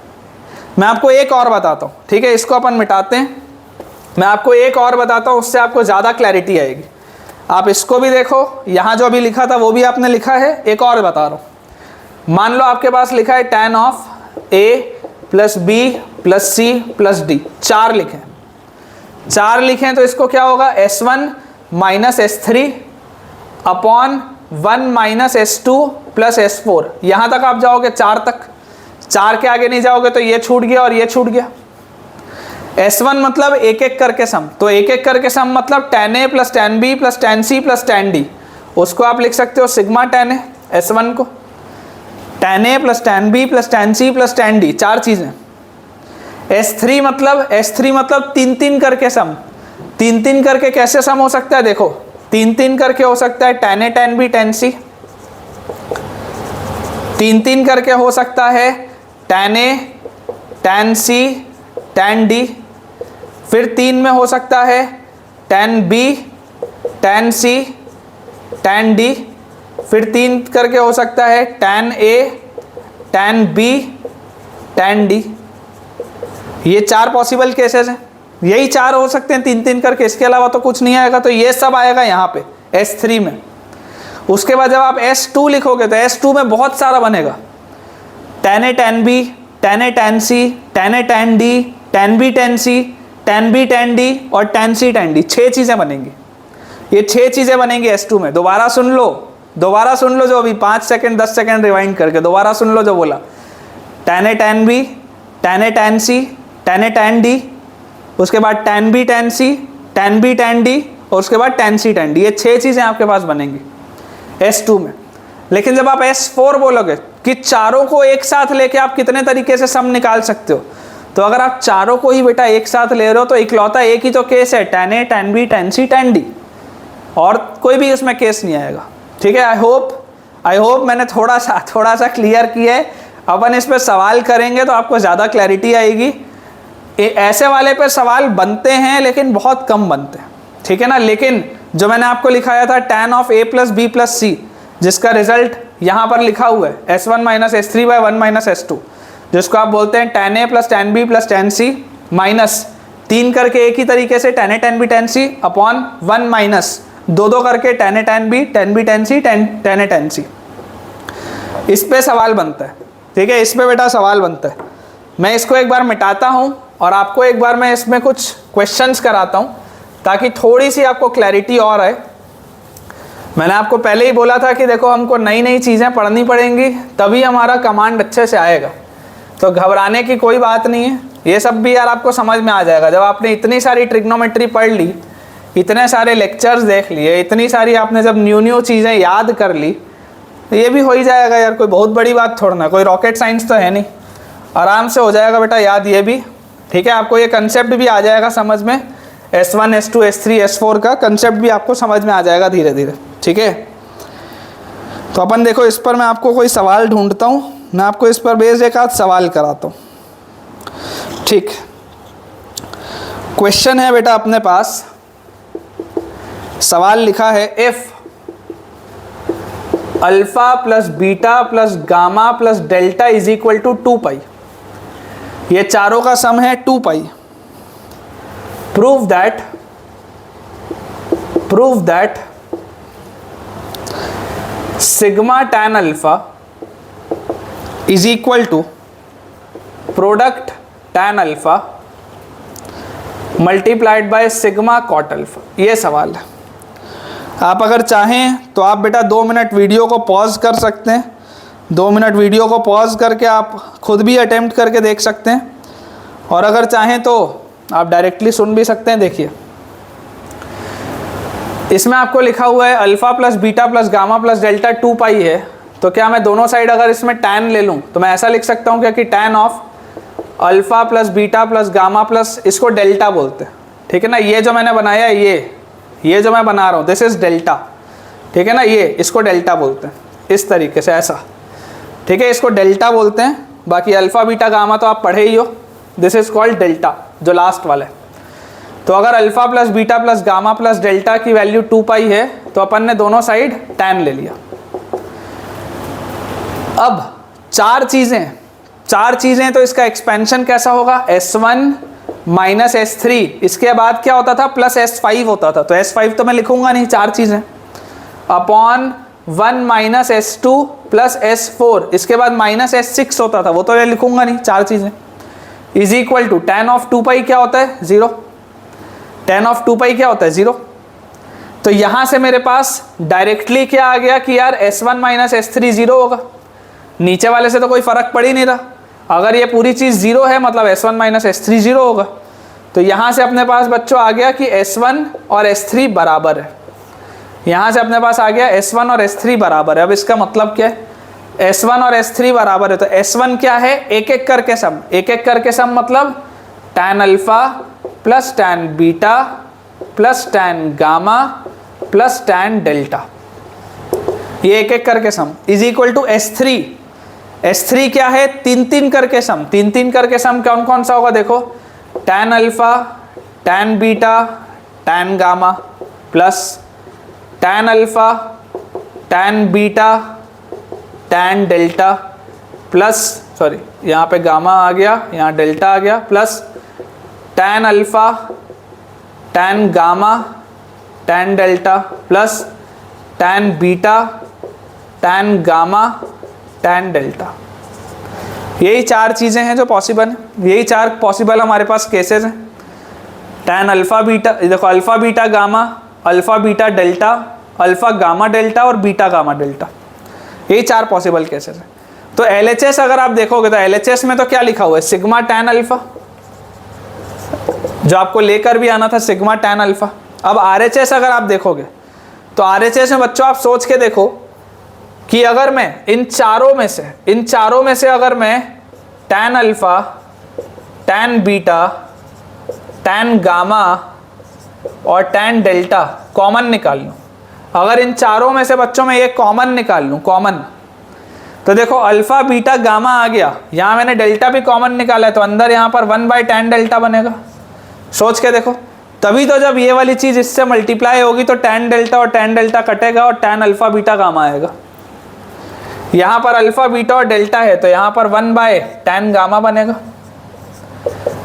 मैं आपको एक और बताता हूँ, ठीक है, इसको अपन मिटाते हैं। मैं आपको एक और बताता हूँ, उससे आपको ज़्यादा क्लैरिटी आएगी। आप इसको भी देखो, यहाँ जो अभी लिखा था वो भी आपने लिखा है। एक और बता रहा हूँ, मान लो आपके पास लिखा है tan of A plus B plus C plus D, 4 लिखें तो इसको क्या होगा, S1 minus S3 upon 1 minus S2 plus S4। यहाँ तक आप जाओगे 4 तक, 4 के आगे नहीं जाओगे तो ये छूट गया और ये छूट गया। S1 मतलब एक एक करके सम, तो एक एक करके सम मतलब tan A plus tan B plus tan C plus tan D, उसको आप लिख सकते हो सिग्मा tan A, S1 को tan A plus tan B plus tan C plus tan D, 4 चीज़ें। S3 मतलब 3 करके सम, 3 करके कैसे सम हो सकता है, देखो 3 करके हो सकता है tan A tan B tan C, 3 करके हो सकता है tan A tan C tan D, फिर 3 में हो सकता है tan B tan C tan D, फिर 3 करके हो सकता है tan A tan B tan D। ये 4 पॉसिबल केसेस हैं, यही 4 हो सकते हैं 3 करके, इसके अलावा तो कुछ नहीं आएगा। तो ये सब आएगा यहाँ पे S3 में। उसके बाद जब आप S2 लिखोगे तो S2 में बहुत सारा बनेगा, tan A tan B tan A tan C tan A tan D tan B tan C tan B tan D और tan C tan D, 6 चीज़ें बनेंगी। ये 6 चीज़ें बनेंगी S2 में। दोबारा सुन लो जो अभी 5 सेकंड 10 सेकंड रिवाइंड करके दोबारा सुन लो जो बोला, tan A tan B tan A tan C tan A tan D, उसके बाद tan B tan C tan B tan D और उसके बाद tan C tan D, ये 6 चीज़ें आपके पास बनेंगी S2 में। लेकिन जब आप S4 बोलोगे कि चारों को एक साथ लेके आप कितने तरीके से सम निकाल सकते हो, तो अगर आप चारों को ही बेटा एक साथ ले रहे हो तो इकलौता एक ही तो केस है, tan A tan B tan C tan D, और कोई भी उसमें केस नहीं आएगा। ठीक है, आई होप मैंने थोड़ा सा क्लियर किया है। अपन इस पर सवाल करेंगे तो आपको ज़्यादा क्लैरिटी आएगी। ऐसे वाले पे सवाल बनते हैं लेकिन बहुत कम बनते हैं, ठीक है ना। लेकिन जो मैंने आपको लिखाया था tan of A plus B plus C, जिसका रिजल्ट यहाँ पर लिखा हुआ है S1 minus S3 bye 1 minus S2, जिसको आप बोलते हैं tan A plus tan B plus tan C minus 3 करके एक ही तरीके से tan A tan B tan C upon 1 minus 2 करके tan A tan B tan C tan A tan C। इस पे सवाल बनता है, ठीक है, इस पे बेटा सवाल बनता है। मैं इसको एक बार मिटाता हूँ और आपको एक बार मैं इसमें कुछ क्वेश्चंस कराता हूँ ताकि थोड़ी सी आपको क्लैरिटी और आए। मैंने आपको पहले ही बोला था कि देखो हमको नई नई चीज़ें पढ़नी पड़ेंगी तभी हमारा कमांड अच्छे से आएगा, तो घबराने की कोई बात नहीं है। ये सब भी यार आपको समझ में आ जाएगा जब आपने इतनी सारी ट्रिग्नोमेट्री पढ़ ली, इतने सारे लेक्चर्स देख लिए, इतनी सारी आपने जब न्यू चीज़ें याद कर ली, ये भी हो ही जाएगा यार, कोई बहुत बड़ी बात थोड़ा ना, कोई रॉकेट साइंस तो है नहीं, आराम से हो जाएगा बेटा याद ये भी। ठीक है, आपको ये कंसेप्ट भी आ जाएगा समझ में, S1 S2 S3 S4 का कंसेप्ट भी आपको समझ में आ जाएगा धीरे धीरे। ठीक है, तो अपन देखो इस पर मैं आपको कोई सवाल ढूंढता हूँ, मैं आपको इस पर बेस्ड एक आध सवाल कराता हूँ। ठीक, क्वेश्चन है बेटा अपने पास, सवाल लिखा है if alpha plus beta plus gamma plus delta is equal to 2 pi, ये चारों का सम है 2 pi. Prove that sigma tan alpha is equal to product tan alpha multiplied by sigma cot alpha. ये सवाल है। आप अगर चाहें तो आप बेटा 2 मिनट वीडियो को पॉज कर सकते हैं, 2 मिनट वीडियो को पॉज करके आप खुद भी अटेम्प्ट करके देख सकते हैं, और अगर चाहें तो आप डायरेक्टली सुन भी सकते हैं। देखिए इसमें आपको लिखा हुआ है alpha plus beta plus gamma plus delta 2 पाई है, तो क्या मैं दोनों साइड अगर इसमें tan ले लूँ तो मैं ऐसा लिख सकता हूँ कि tan of alpha plus beta plus gamma plus, इसको डेल्टा बोलते हैं। ठीक है ना, ये जो मैंने बनाया है ये जो मैं बना रहा हूँ दिस इज़ डेल्टा। ठीक है ना, ये इसको डेल्टा बोलते हैं इस तरीके से, ऐसा। ठीक है, इसको डेल्टा बोलते हैं। बाकी अल्फ़ा बीटा गामा तो आप पढ़े ही हो, दिस इज़ कॉल्ड डेल्टा, जो लास्ट वाला है। तो अगर alpha plus beta plus gamma plus delta की वैल्यू 2 पाई है तो अपन ने दोनों साइड tan ले लिया। अब चार चीजें तो इसका एक्सपेंशन कैसा होगा, S1 माइनस S3, इसके बाद क्या होता था प्लस S5 होता था, तो S5 तो मैं लिखूंगा नहीं, चार चीजें upon 1 minus S2 plus S4, इसके बाद माइनस S6 होता था, वो तो मैं लिखूंगा नहीं, चार चीजें is equal to tan of 2 pi क्या होता है 0, tan ऑफ 2 पाई क्या होता है 0। तो यहां से मेरे पास डायरेक्टली क्या आ गया कि यार S1 माइनस S3 0 होगा, नीचे वाले से तो कोई फर्क पड़ ही नहीं रहा, अगर ये पूरी चीज 0 है मतलब S1 माइनस S3 0 होगा। तो यहां से अपने पास बच्चों आ गया कि S1 और S3 बराबर है, यहां से अपने पास आ गया S1 और S3 बराबर है। अब इसका मतलब क्या है, S1 और S3 बराबर है, तो S1 क्या है, एक एक करके सम मतलब tan alpha plus tan beta plus tan gamma plus tan delta, ये एक एक करके सम इज इक्वल टू S3 क्या है, तीन करके सम कौन कौन सा होगा देखो, tan alpha tan beta tan gamma plus tan alpha tan beta tan delta plus sorry यहाँ पे गामा आ गया, यहाँ डेल्टा आ गया, plus tan alpha tan gamma tan delta plus tan beta tan gamma tan delta. यही चार चीजें हैं जो पॉसिबल हैं, यही चार पॉसिबल हमारे पास केसेस हैं। tan अल्फा बीटा, देखो alpha beta gamma, alpha beta delta, alpha gamma delta और बीटा गामा डेल्टा, यही चार पॉसिबल केसेस हैं। तो LHS अगर आप देखोगे तो LHS में तो क्या लिखा हुआ है, सिग्मा tan अल्फा, जो आपको लेकर भी आना था सिग्मा tan अल्फा। अब RHS अगर आप देखोगे तो RHS में बच्चों आप सोच के देखो कि अगर मैं इन चारों में से अगर मैं tan alpha tan beta tan gamma और tan डेल्टा कॉमन निकाल लूँ, अगर इन चारों में से बच्चों में ये कॉमन निकाल लूँ, कॉमन, तो देखो अल्फा बीटा गामा आ गया, यहाँ मैंने डेल्टा भी कॉमन निकाला है, तो अंदर यहाँ पर 1/tan डेल्टा बनेगा। सोच के देखो, तभी तो जब ये वाली चीज इससे मल्टीप्लाई होगी तो tan डेल्टा और tan डेल्टा कटेगा और tan अल्फा बीटा गामा आएगा। यहाँ पर अल्फा बीटा और डेल्टा है तो यहाँ पर 1/tan गामा बनेगा,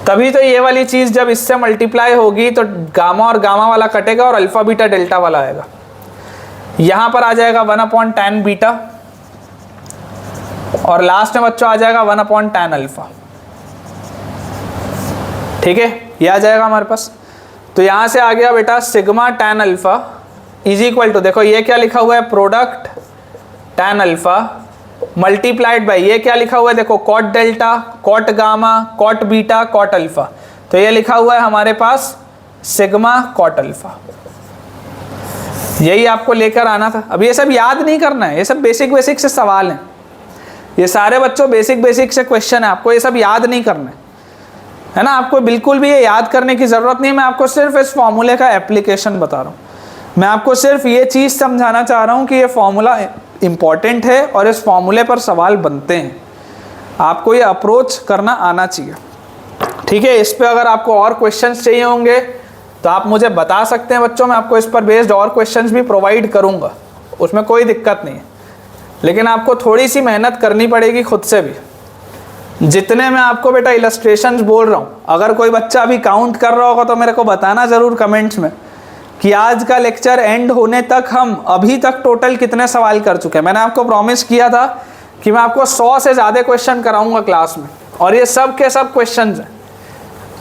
तभी तो ये वाली चीज जब इससे मल्टीप्लाई होगी तो गामा और गामा वाला कटेगा और अल्फा बीटा डेल्टा वाला आएगा। यहाँ पर आ जाएगा 1/tan बीटा और लास्ट में बच्चों आ जाएगा 1/tan अल्फा। ठीक है, ये आ जाएगा हमारे पास। तो यहाँ से आ गया बेटा sigma tan alpha is equal to, देखो ये क्या लिखा हुआ है, product tan alpha multiplied by ये क्या लिखा हुआ है, देखो cot delta cot gamma cot beta cot alpha, तो ये लिखा हुआ है हमारे पास सिग्मा कॉट अल्फा। यही आपको लेकर आना था। अब ये सब याद नहीं करना है, ये सब बेसिक से सवाल हैं, ये सारे बच्चों बेसिक से क्वेश्चन है, आपको ये सब याद नहीं करना है ना, आपको बिल्कुल भी ये याद करने की ज़रूरत नहीं है। मैं आपको सिर्फ इस फॉर्मूले का एप्लीकेशन बता रहा हूँ, मैं आपको सिर्फ ये चीज़ समझाना चाह रहा हूँ कि ये फॉर्मूला इम्पॉर्टेंट है और इस फॉर्मूले पर सवाल बनते हैं, आपको ये अप्रोच करना आना चाहिए। ठीक है, इस पर अगर आपको और क्वेश्चंस चाहिए होंगे तो आप मुझे बता सकते हैं बच्चों, मैं आपको इस पर बेस्ड और क्वेश्चंस भी प्रोवाइड करूँगा, उसमें कोई दिक्कत नहीं है। लेकिन आपको थोड़ी सी मेहनत करनी पड़ेगी खुद से भी। जितने मैं आपको बेटा इलस्ट्रेशंस बोल रहा हूँ, अगर कोई बच्चा अभी काउंट कर रहा होगा तो मेरे को बताना ज़रूर कमेंट्स में कि आज का लेक्चर एंड होने तक हम अभी तक टोटल कितने सवाल कर चुके हैं। मैंने आपको प्रॉमिस किया था कि मैं आपको 100 से ज़्यादा क्वेश्चन कराऊंगा क्लास में, और ये सब के सब क्वेश्चंस हैं।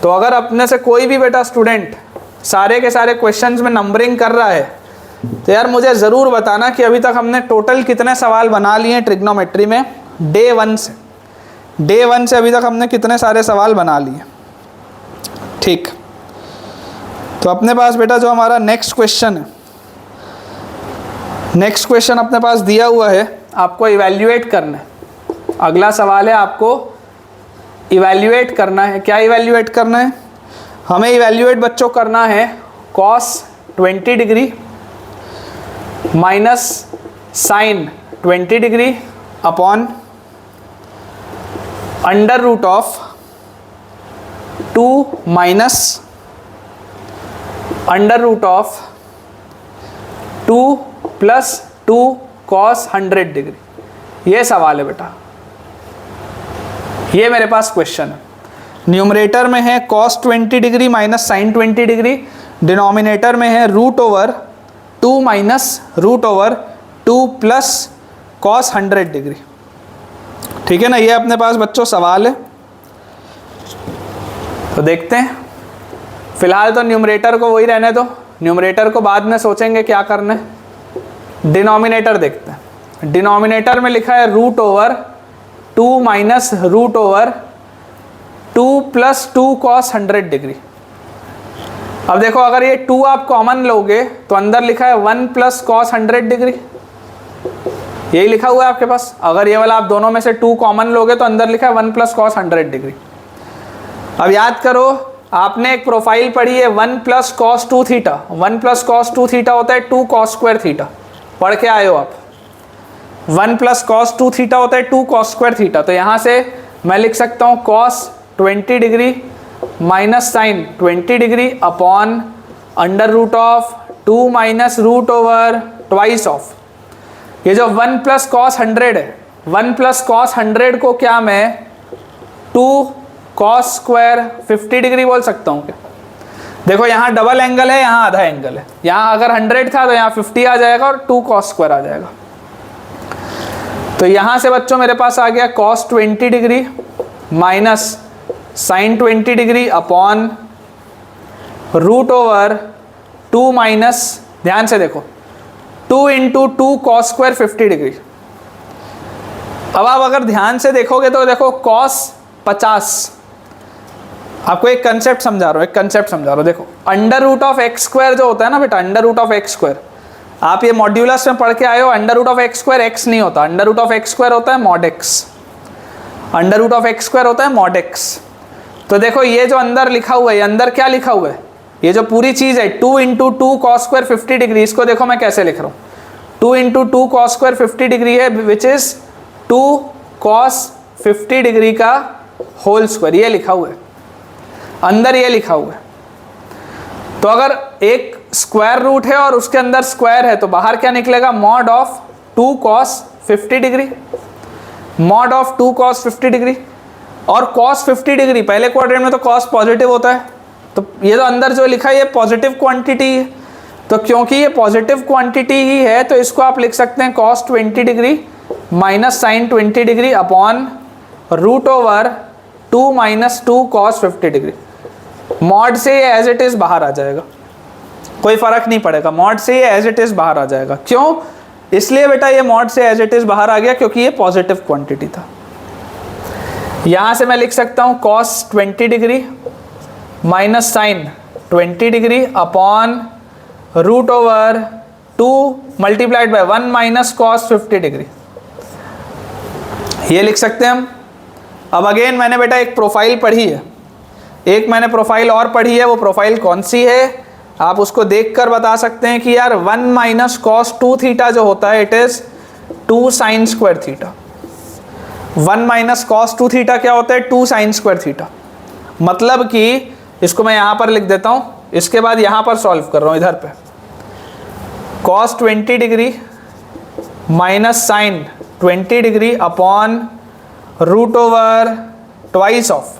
तो अगर अपने से कोई भी बेटा स्टूडेंट सारे के सारे क्वेश्चंस में नंबरिंग कर रहा है तो यार मुझे ज़रूर बताना कि अभी तक हमने टोटल कितने सवाल बना लिए हैं ट्रिग्नोमेट्री में डे 1 से अभी तक हमने कितने सारे सवाल बना लिए। ठीक, तो अपने पास बेटा जो हमारा नेक्स्ट क्वेश्चन है, नेक्स्ट क्वेश्चन अपने पास दिया हुआ है, आपको इवैल्यूएट करना है। अगला सवाल है आपको इवैल्यूएट करना है। क्या इवैल्यूएट करना है? हमें इवैल्यूएट बच्चों करना है cos 20 degree minus sine 20 degree upon under root of 2 minus under root of 2 + 2 cos 100 degree. ये सवाल है बेटा, ये मेरे पास क्वेश्चन है। न्यूमरेटर में है cos 20 degree minus sin 20 degree, denominator में है √2 माइनस √2 प्लस cos 100 डिग्री। ठीक है ना, ये अपने पास बच्चों सवाल है। तो देखते हैं, फिलहाल तो न्यूमरेटर को वही रहने दो, न्यूमरेटर को बाद में सोचेंगे क्या करना है। डिनोमिनेटर देखते हैं। डिनोमिनेटर में लिखा है √2 माइनस √2 प्लस 2 cos 100 डिग्री। अब देखो, अगर ये 2 आप कॉमन लोगे तो अंदर लिखा है 1 प्लस cos 100 डिग्री, यही लिखा हुआ है आपके पास। अगर ये वाला आप दोनों में से 2 कॉमन लोगे तो अंदर लिखा है 1 प्लस cos 100 डिग्री। अब याद करो, आपने एक प्रोफाइल पढ़ी है 1 plus cos 2 theta. 1 plus cos 2 theta होता है 2 cos स्क्वायर थीटा, पढ़ के आए हो आप। 1 प्लस cos 2 थीटा होता है 2 cos स्क्वायर थीटा। तो यहाँ से मैं लिख सकता हूँ cos 20 degree minus sine 20 degree upon under root of 2 minus √2 of ये जो 1 प्लस cos 100 है, 1 प्लस cos 100 को क्या मैं 2 cos स्क्वायर 50 डिग्री बोल सकता हूँ क्या? देखो, यहाँ डबल एंगल है, यहाँ आधा एंगल है। यहाँ अगर 100 था तो यहाँ 50 आ जाएगा और 2 cos स्क्वायर आ जाएगा। तो यहाँ से बच्चों मेरे पास आ गया cos 20 degree minus sin 20 degree upon √2 minus, ध्यान से देखो, 2 × 2 cos स्क्वायर 50 डिग्री। अब आप अगर ध्यान से देखोगे तो देखो cos 50, आपको एक कंसेप्ट समझा रहा हूँ, देखो under root of x square जो होता है ना बेटा, under root of x square, आप ये मॉड्यूलस में पढ़ के आए हो। Under root of x square x नहीं होता, under root of x square होता है mod x। Under root of x square होता है mod x। तो देखो, ये जो अंदर लिखा हुआ है, ये अंदर क्या लिखा हुआ है, ये जो पूरी चीज है 2 × 2 cos स्क्वायर 50 डिग्री, इसको देखो मैं कैसे लिख रहा हूँ। 2 × 2 cos स्क्वायर 50 डिग्री है, विच इज 2 cos 50 डिग्री का होल स्क्वायर, ये लिखा हुआ है अंदर, ये लिखा हुआ है। तो अगर एक स्क्वायर रूट है और उसके अंदर स्क्वायर है तो बाहर क्या निकलेगा, mod of 2 cos 50 degree, mod of 2 cos 50 degree. और cos 50 डिग्री पहले क्वाड्रेंट में तो cos पॉजिटिव होता है, तो ये तो अंदर जो लिखा है ये पॉजिटिव क्वांटिटी है। तो क्योंकि ये पॉजिटिव क्वांटिटी ही है तो इसको आप लिख सकते हैं cos 20 degree minus sin 20 degree upon √2 minus 2 cos 50 degree. Mod से ये एज इट इज बाहर आ जाएगा, कोई फर्क नहीं पड़ेगा, मॉड से ये एज इट इज बाहर आ जाएगा। क्यों? इसलिए बेटा ये मॉड से एज इट इज बाहर आ गया क्योंकि ये पॉजिटिव क्वांटिटी था। यहां से मैं लिख सकता हूं cos 20 degree minus sin 20 degree upon √2 multiplied by 1 minus cos 50 degree, ये लिख सकते हैं हम। अब अगेन मैंने बेटा एक प्रोफाइल पढ़ी है, एक मैंने प्रोफाइल और पढ़ी है, वो प्रोफाइल कौन सी है आप उसको देखकर बता सकते हैं कि यार 1 माइनस cos 2 थीटा जो होता है it is 2 sin square theta. 1 minus cos 2 theta क्या होता है, 2 sin स्क्वायर थीटा। मतलब कि इसको मैं यहां पर लिख देता हूं, इसके बाद यहां पर सॉल्व कर रहा हूं इधर पे, cos 20 degree minus sin 20 degree upon √2 of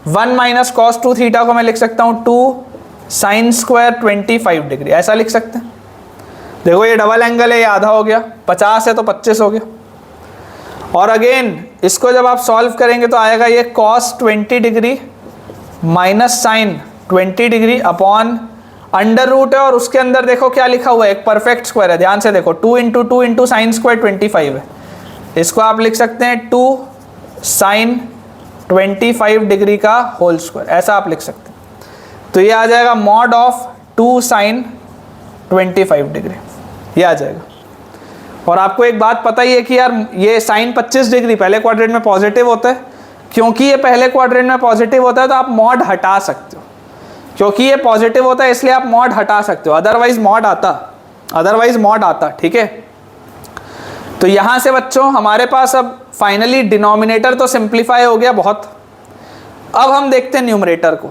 1 minus cos 2 theta को मैं लिख सकता हूं 2 sin स्क्वायर 25 डिग्री, ऐसा लिख सकते हैं। देखो ये डबल एंगल है, ये आधा हो गया, 50 है तो 25 हो गया। और अगेन इसको जब आप सॉल्व करेंगे तो आएगा ये cos 20 degree minus sin 20 degree upon under root है और उसके अंदर देखो क्या लिखा हुआ है, एक परफेक्ट स्क्वायर है, ध्यान से देखो 2 × 2 × sin स्क्वायर 25 है, इसको आप लिख सकते हैं 2 sin 25 डिग्री का होल स्क्वायर, ऐसा आप लिख सकते हैं। तो ये आ जाएगा mod ऑफ 2 sin 25 डिग्री, ये आ जाएगा। और आपको एक बात पता ही है कि यार ये sin 25 डिग्री पहले क्वाड्रेंट में पॉजिटिव होता है, क्योंकि ये पहले क्वाड्रेंट में पॉजिटिव होता है तो आप mod हटा सकते हो, क्योंकि ये पॉजिटिव होता है इसलिए आप mod हटा सकते हो, अदरवाइज mod आता, ठीक है। तो यहां से बच्चों हमारे पास अब फाइनली डिनोमिनेटर तो सिंप्लीफाई हो गया बहुत। अब हम देखते हैं न्यूमरेटर को।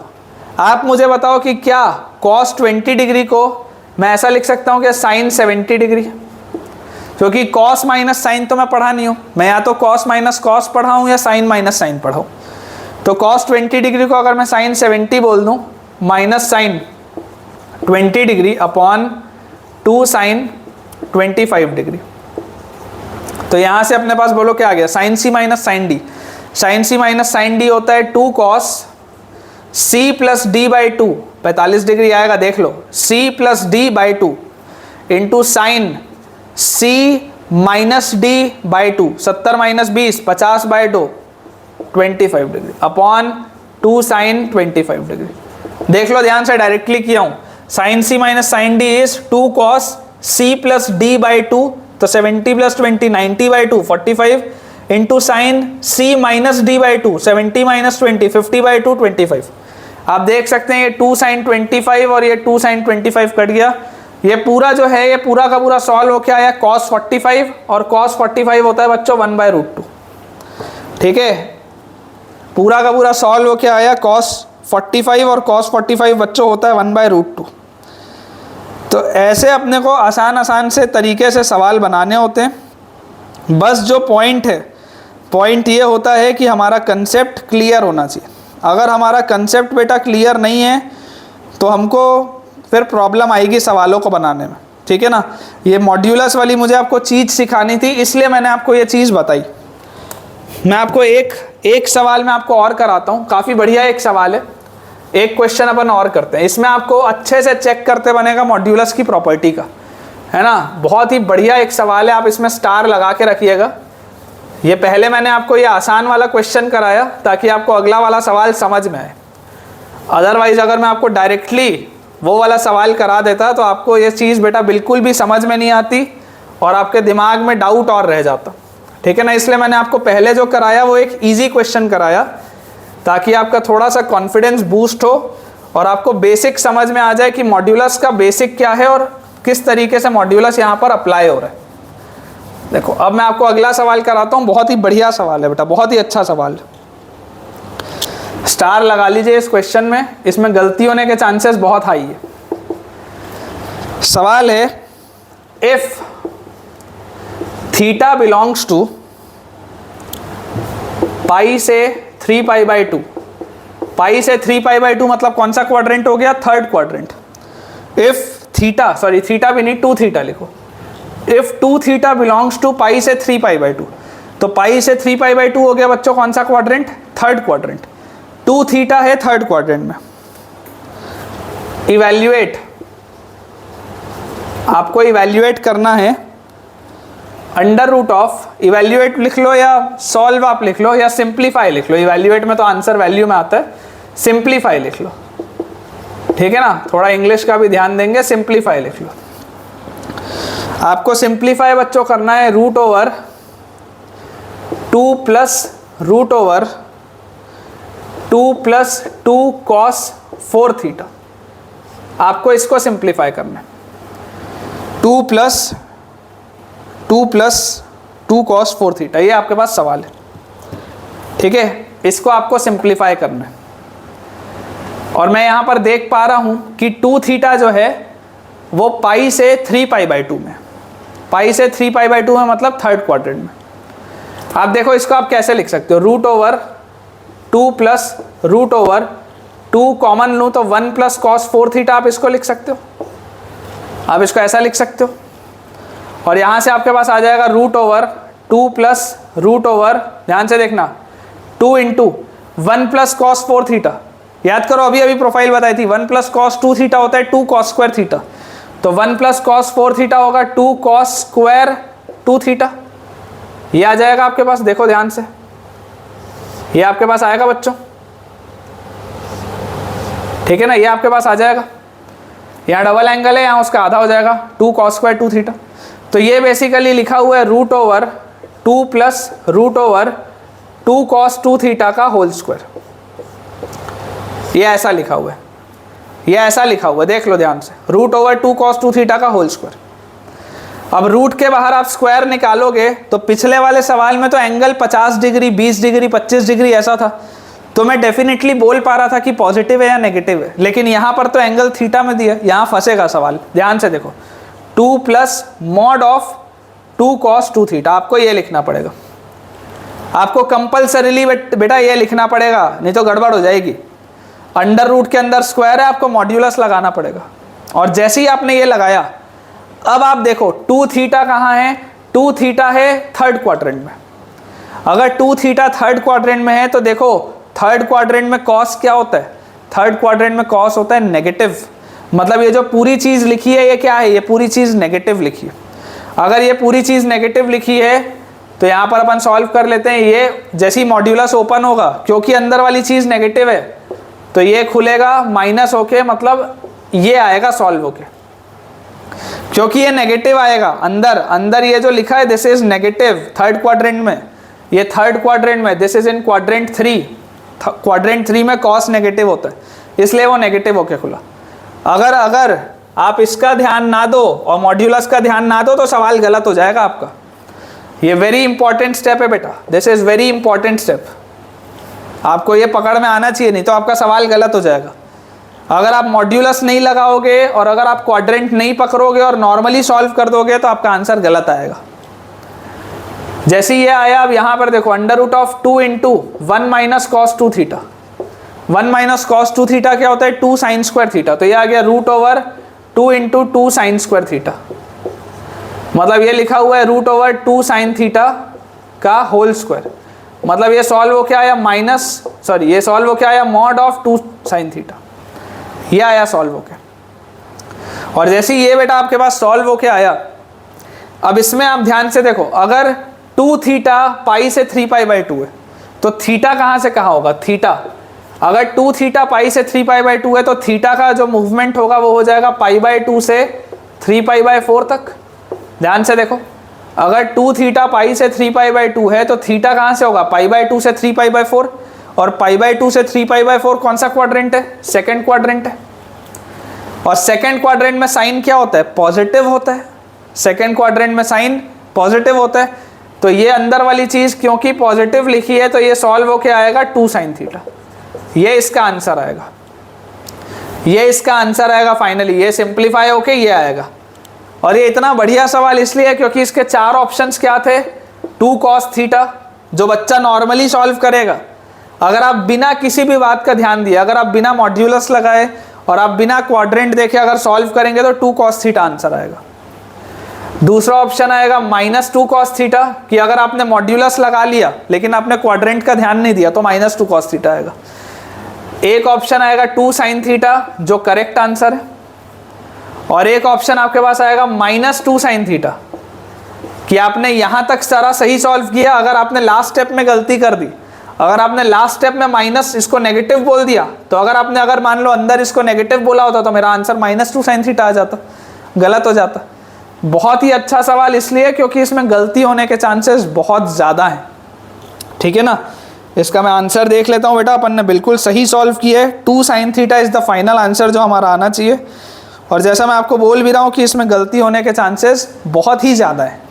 आप मुझे बताओ कि क्या cos 20 डिग्री को मैं ऐसा लिख सकता हूँ कि sin 70 डिग्री, क्योंकि cos माइनस साइन तो मैं पढ़ा नहीं हूँ, मैं या तो cos माइनस कॉस पढ़ा हूँ या sin माइनस साइन पढ़ा हूँ। तो cos 20 डिग्री को अगर मैं sin 70 बोल दूँ minus sin 20 degree upon 2 sin 25 degree, तो यहाँ से अपने पास बोलो क्या आ गया, sin c minus sine D. Sine C minus sine D होता है 2 cos c plus D by 2, 45 degree आएगा, देख लो, c plus D by 2 into sine c minus D by 2, 70 minus 20, 50 by 2, 25 degree upon 2 sine 25 degree. देख लो ध्यान से, directly किया हूँ, sine c minus sine D is 2 cos c plus D by 2, तो 70 plus 20 90 by 2 45 into sine c minus D by 2, 70 minus 20 50 by 2 25। आप देख सकते हैं ये 2 साइन 25 और ये 2 साइन 25 कट गया, ये पूरा जो है ये पूरा का पूरा सॉल्व हो क्या आया cos 45, और cos 45 होता है बच्चों 1/√2, ठीक है, पूरा का पूरा सॉल्व हो क्या आया cos 45 और cos 45 बच्चों होता है 1/√2। तो ऐसे अपने को आसान से तरीके से सवाल बनाने होते हैं, बस जो पॉइंट है, पॉइंट ये होता है कि हमारा कंसेप्ट क्लियर होना चाहिए। अगर हमारा कंसेप्ट बेटा क्लियर नहीं है तो हमको फिर प्रॉब्लम आएगी सवालों को बनाने में, ठीक है ना। ये मॉड्यूलस वाली मुझे आपको चीज़ सिखानी थी, इसलिए मैंने आपको ये चीज़ बताई। मैं आपको एक सवाल मैं आपको और कराता हूँ, काफ़ी बढ़िया एक सवाल है, एक क्वेश्चन अपन और करते हैं, इसमें आपको अच्छे से चेक करते बनेगा मॉड्यूलस की प्रॉपर्टी का, है ना। बहुत ही बढ़िया एक सवाल है, आप इसमें स्टार लगा के रखिएगा। ये पहले मैंने आपको ये आसान वाला क्वेश्चन कराया ताकि आपको अगला वाला सवाल समझ में आए, अदरवाइज अगर मैं आपको डायरेक्टली वो वाला सवाल करा देता तो आपको ये चीज़ बेटा बिल्कुल भी समझ में नहीं आती और आपके दिमाग में डाउट और रह जाता, ठीक है ना। इसलिए मैंने आपको पहले जो कराया वो एक ईजी क्वेश्चन कराया ताकि आपका थोड़ा सा कॉन्फिडेंस बूस्ट हो और आपको बेसिक समझ में आ जाए कि मॉड्यूलस का बेसिक क्या है और किस तरीके से मॉड्यूलस यहाँ पर अप्लाई हो रहा है। देखो अब मैं आपको अगला सवाल कराता हूँ, बहुत ही बढ़िया सवाल है बेटा, बहुत ही अच्छा सवाल। स्टार लगा लीजिए इस क्वेश्चन में, इसमें गलती होने के चांसेस बहुत हाई है। सवाल है, इफ थीटा बिलोंग्स टू पाई से 3π/2, पाई से 3π/2 मतलब कौन सा क्वाड्रेंट हो गया, third quadrant. If theta, sorry theta भी नहीं 2 थीटा लिखो, इफ 2 थीटा बिलोंग्स टू पाई से 3π/2, तो पाई से 3π/2 हो गया बच्चों कौन सा क्वाड्रेंट, थर्ड क्वाड्रेंट। 2 थीटा है थर्ड क्वाड्रेंट में। इवैल्यूएट, आपको इवैल्यूएट करना है अंडर रूट ऑफ, इवैल्यूएट लिख लो या सॉल्व आप लिख लो या सिंप्लीफाई लिख लो, इवैल्यूएट में तो आंसर वैल्यू में आता है, सिंप्लीफाई लिख लो, ठीक है ना। थोड़ा इंग्लिश का भी ध्यान देंगे, सिंप्लीफाई लिख लो। आपको सिंप्लीफाई बच्चों करना है √2 प्लस √2 प्लस 2 cos 4 थीटा, आपको इसको सिंप्लीफाई करना है। 2 प्लस 2 cos 4 थीटा, ये आपके पास सवाल है, ठीक है, इसको आपको सिंप्लीफाई करना है। और मैं यहाँ पर देख पा रहा हूँ कि 2 थीटा जो है वो पाई से 3π/2 में, पाई से 3π/2 में मतलब थर्ड क्वाड्रेंट में। आप देखो इसको आप कैसे लिख सकते हो, √2 प्लस √2 कॉमन लूँ तो 1 प्लस cos 4 थीटा, आप इसको लिख सकते हो, आप इसको ऐसा लिख सकते हो। और यहाँ से आपके पास आ जाएगा √2 प्लस √, ध्यान से देखना, 2 इंटू 1 प्लस cos 4 थीटा, याद करो अभी प्रोफाइल बताई थी, 1 प्लस cos 2 थीटा होता है 2 cos स्क्वायर थीटा, तो 1 प्लस cos 4 थीटा होगा 2 cos स्क्वायर 2 थीटा, ये आ जाएगा आपके पास। देखो ध्यान से, ये आपके पास आएगा बच्चों, ठीक है ना, ये आपके पास आ जाएगा। यहाँ डबल एंगल है, यहाँ उसका आधा हो जाएगा 2 cos स्क्वायर 2 थीटा। तो ये बेसिकली लिखा हुआ है √2 प्लस √2 cos 2 थीटा का होल स्क्वायर, ये ऐसा लिखा हुआ है, ये ऐसा लिखा हुआ है, देख लो ध्यान से, √2 cos 2 थीटा का होल स्क्वायर। अब रूट के बाहर आप स्क्वायर निकालोगे तो पिछले वाले सवाल में तो एंगल 50 डिग्री 20 डिग्री 25 डिग्री ऐसा था, तो मैं डेफिनेटली बोल पा रहा था कि पॉजिटिव है या नेगेटिव है, लेकिन यहाँ पर तो एंगल थीटा में दिया, यहाँ फंसेगा सवाल। ध्यान से देखो, 2 plus mod of 2 cos 2 theta, आपको ये लिखना पड़ेगा, आपको कंपल्सरीली बेटा ये लिखना पड़ेगा, नहीं तो गड़बड़ हो जाएगी। अंडर रूट के अंदर स्क्वायर है, आपको मॉड्यूलस लगाना पड़ेगा। और जैसे ही आपने ये लगाया, अब आप देखो 2 थीटा कहाँ है, 2 थीटा है थर्ड क्वाड्रेंट में। अगर 2 थीटा थर्ड क्वाड्रेंट में है तो देखो थर्ड क्वाड्रेंट में कॉस क्या होता है, थर्ड क्वाड्रेंट में कॉस होता है नेगेटिव। मतलब ये जो पूरी चीज़ लिखी है ये क्या है, ये पूरी चीज़ नेगेटिव लिखी है। अगर ये पूरी चीज़ नेगेटिव लिखी है तो यहाँ पर अपन सॉल्व कर लेते हैं। ये जैसे ही मॉड्यूलस ओपन होगा, क्योंकि अंदर वाली चीज़ नेगेटिव है, तो ये खुलेगा माइनस होके, मतलब ये आएगा सॉल्व होके, क्योंकि ये नेगेटिव आएगा अंदर। अंदर ये जो लिखा है this is negative third quadrant में, ये थर्ड क्वाड्रेंट में, this is in quadrant 3। Quadrant 3 में कॉस नेगेटिव होता है, इसलिए वो नेगेटिव होके खुला। अगर आप इसका ध्यान ना दो और मॉड्यूलस का ध्यान ना दो तो सवाल गलत हो जाएगा आपका। ये वेरी इंपॉर्टेंट स्टेप है बेटा, this is very important step, आपको ये पकड़ में आना चाहिए, नहीं तो आपका सवाल गलत हो जाएगा। अगर आप मॉड्यूलस नहीं लगाओगे और अगर आप क्वाड्रेंट नहीं पकड़ोगे और नॉर्मली सॉल्व कर दोगे तो आपका आंसर गलत आएगा। जैसे ये आया, अब यहाँ पर देखो under root of 2 into 1 minus cos 2 theta. 1 minus cos 2 theta क्या होता है, 2 साइन स्क्वायर थीटा। तो ये आ गया root over 2 into 2 sine square theta. मतलब ये लिखा हुआ है रूट ओवर 2 साइन थीटा का होल स्क्वायर। मतलब ये सॉल्व हो क्या आया, ये सॉल्व हो क्या आया, मॉड ऑफ 2 साइन थीटा, ये आया सॉल्व हो के। और जैसे ये बेटा आपके पास सॉल्व हो के आया, अब इसमें आप ध्यान से देखो, अगर 2 थीटा पाई से 3 पाई बाई 2 है तो थीटा कहाँ से कहाँ होगा, थीटा। अगर 2 थीटा पाई से 3 पाई बाई 2 है तो थीटा का जो मूवमेंट होगा वो हो जाएगा पाई बाई 2 से 3 पाई बाई 4 तक। ध्यान से देखो, अगर 2 थीटा पाई से 3 पाई बाई 2 है तो थीटा कहाँ से होगा, पाई बाई 2 से 3 पाई बाई 4। और पाई बाई 2 से 3 पाई बाई 4 कौन सा क्वाड्रेंट है, सेकेंड क्वाड्रेंट है। और सेकेंड क्वाड्रेंट में साइन क्या होता है, पॉजिटिव होता है। सेकेंड क्वाड्रेंट में साइन पॉजिटिव होता है, तो ये अंदर वाली चीज़ क्योंकि पॉजिटिव लिखी है तो ये सॉल्व होके आएगा 2 साइन थीटा। ये इसका आंसर आएगा, ये इसका आंसर आएगा फाइनली। ये सिंप्लीफाई होके ये आएगा। और ये इतना बढ़िया सवाल इसलिए है क्योंकि इसके 4 ऑप्शंस क्या थे, 2 cos थीटा जो बच्चा नॉर्मली सॉल्व करेगा। अगर आप बिना किसी भी बात का ध्यान दिए, अगर आप बिना मॉड्यूलस लगाए और आप बिना क्वाड्रेंट देखे अगर सॉल्व करेंगे तो 2 cos थीटा आंसर आएगा। दूसरा ऑप्शन आएगा -2 cos थीटा, कि अगर आपने मॉड्यूलस लगा लिया लेकिन आपने क्वाड्रेंट का ध्यान नहीं दिया तो -2 cos थीटा आएगा। एक ऑप्शन आएगा 2 sin थीटा जो करेक्ट आंसर है, और एक ऑप्शन आपके पास आएगा -2 sin थीटा, कि आपने यहाँ तक सारा सही सॉल्व किया, अगर आपने लास्ट स्टेप में गलती कर दी, अगर आपने लास्ट स्टेप में माइनस इसको नेगेटिव बोल दिया, तो अगर मान लो अंदर इसको नेगेटिव बोला होता तो मेरा आंसर -2 sin थीटा आ जाता, गलत हो जाता। बहुत ही अच्छा सवाल इसलिए क्योंकि इसमें गलती होने के चांसेस बहुत ज़्यादा हैं, ठीक है ना। इसका मैं आंसर देख लेता हूँ बेटा, अपन ने बिल्कुल सही सॉल्व किया है। 2 sin theta is the final answer जो हमारा आना चाहिए। और जैसा मैं आपको बोल भी रहा हूँ कि इसमें गलती होने के चांसेस बहुत ही ज़्यादा है।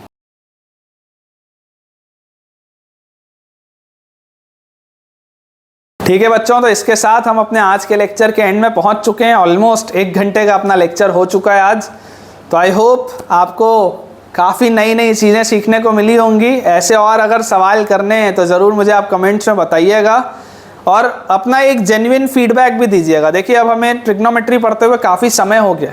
ठीक है बच्चों, तो इसके साथ हम अपने आज के लेक्चर के एंड में पहुंच चुके हैं। ऑलमोस्ट 1 घंटे का अपना लेक्चर हो चुका है आज। तो आई होप आपको काफ़ी नई नई चीज़ें सीखने को मिली होंगी। ऐसे और अगर सवाल करने हैं तो ज़रूर मुझे आप कमेंट्स में बताइएगा और अपना एक जेन्युइन फीडबैक भी दीजिएगा। देखिए, अब हमें ट्रिग्नोमेट्री पढ़ते हुए काफ़ी समय हो गया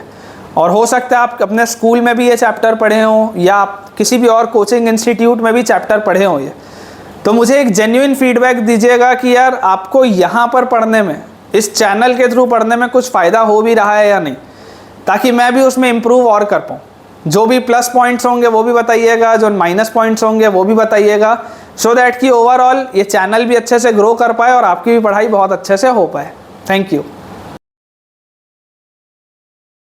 और हो सकता है आप अपने स्कूल में भी ये चैप्टर पढ़े हों या आप किसी भी और कोचिंग इंस्टीट्यूट में भी चैप्टर पढ़े हों ये। तो मुझे एक जेन्युइन फीडबैक दीजिएगा कि यार आपको यहाँ पर पढ़ने में, इस चैनल के थ्रू पढ़ने में कुछ फ़ायदा हो भी रहा है या नहीं, ताकि मैं भी उसमें इम्प्रूव और कर पाऊँ। जो भी प्लस पॉइंट्स होंगे वो भी बताइएगा, जो माइनस पॉइंट्स होंगे वो भी बताइएगा, सो दैट कि ओवरऑल ये चैनल भी अच्छे से ग्रो कर पाए और आपकी भी पढ़ाई बहुत अच्छे से हो पाए। Thank you.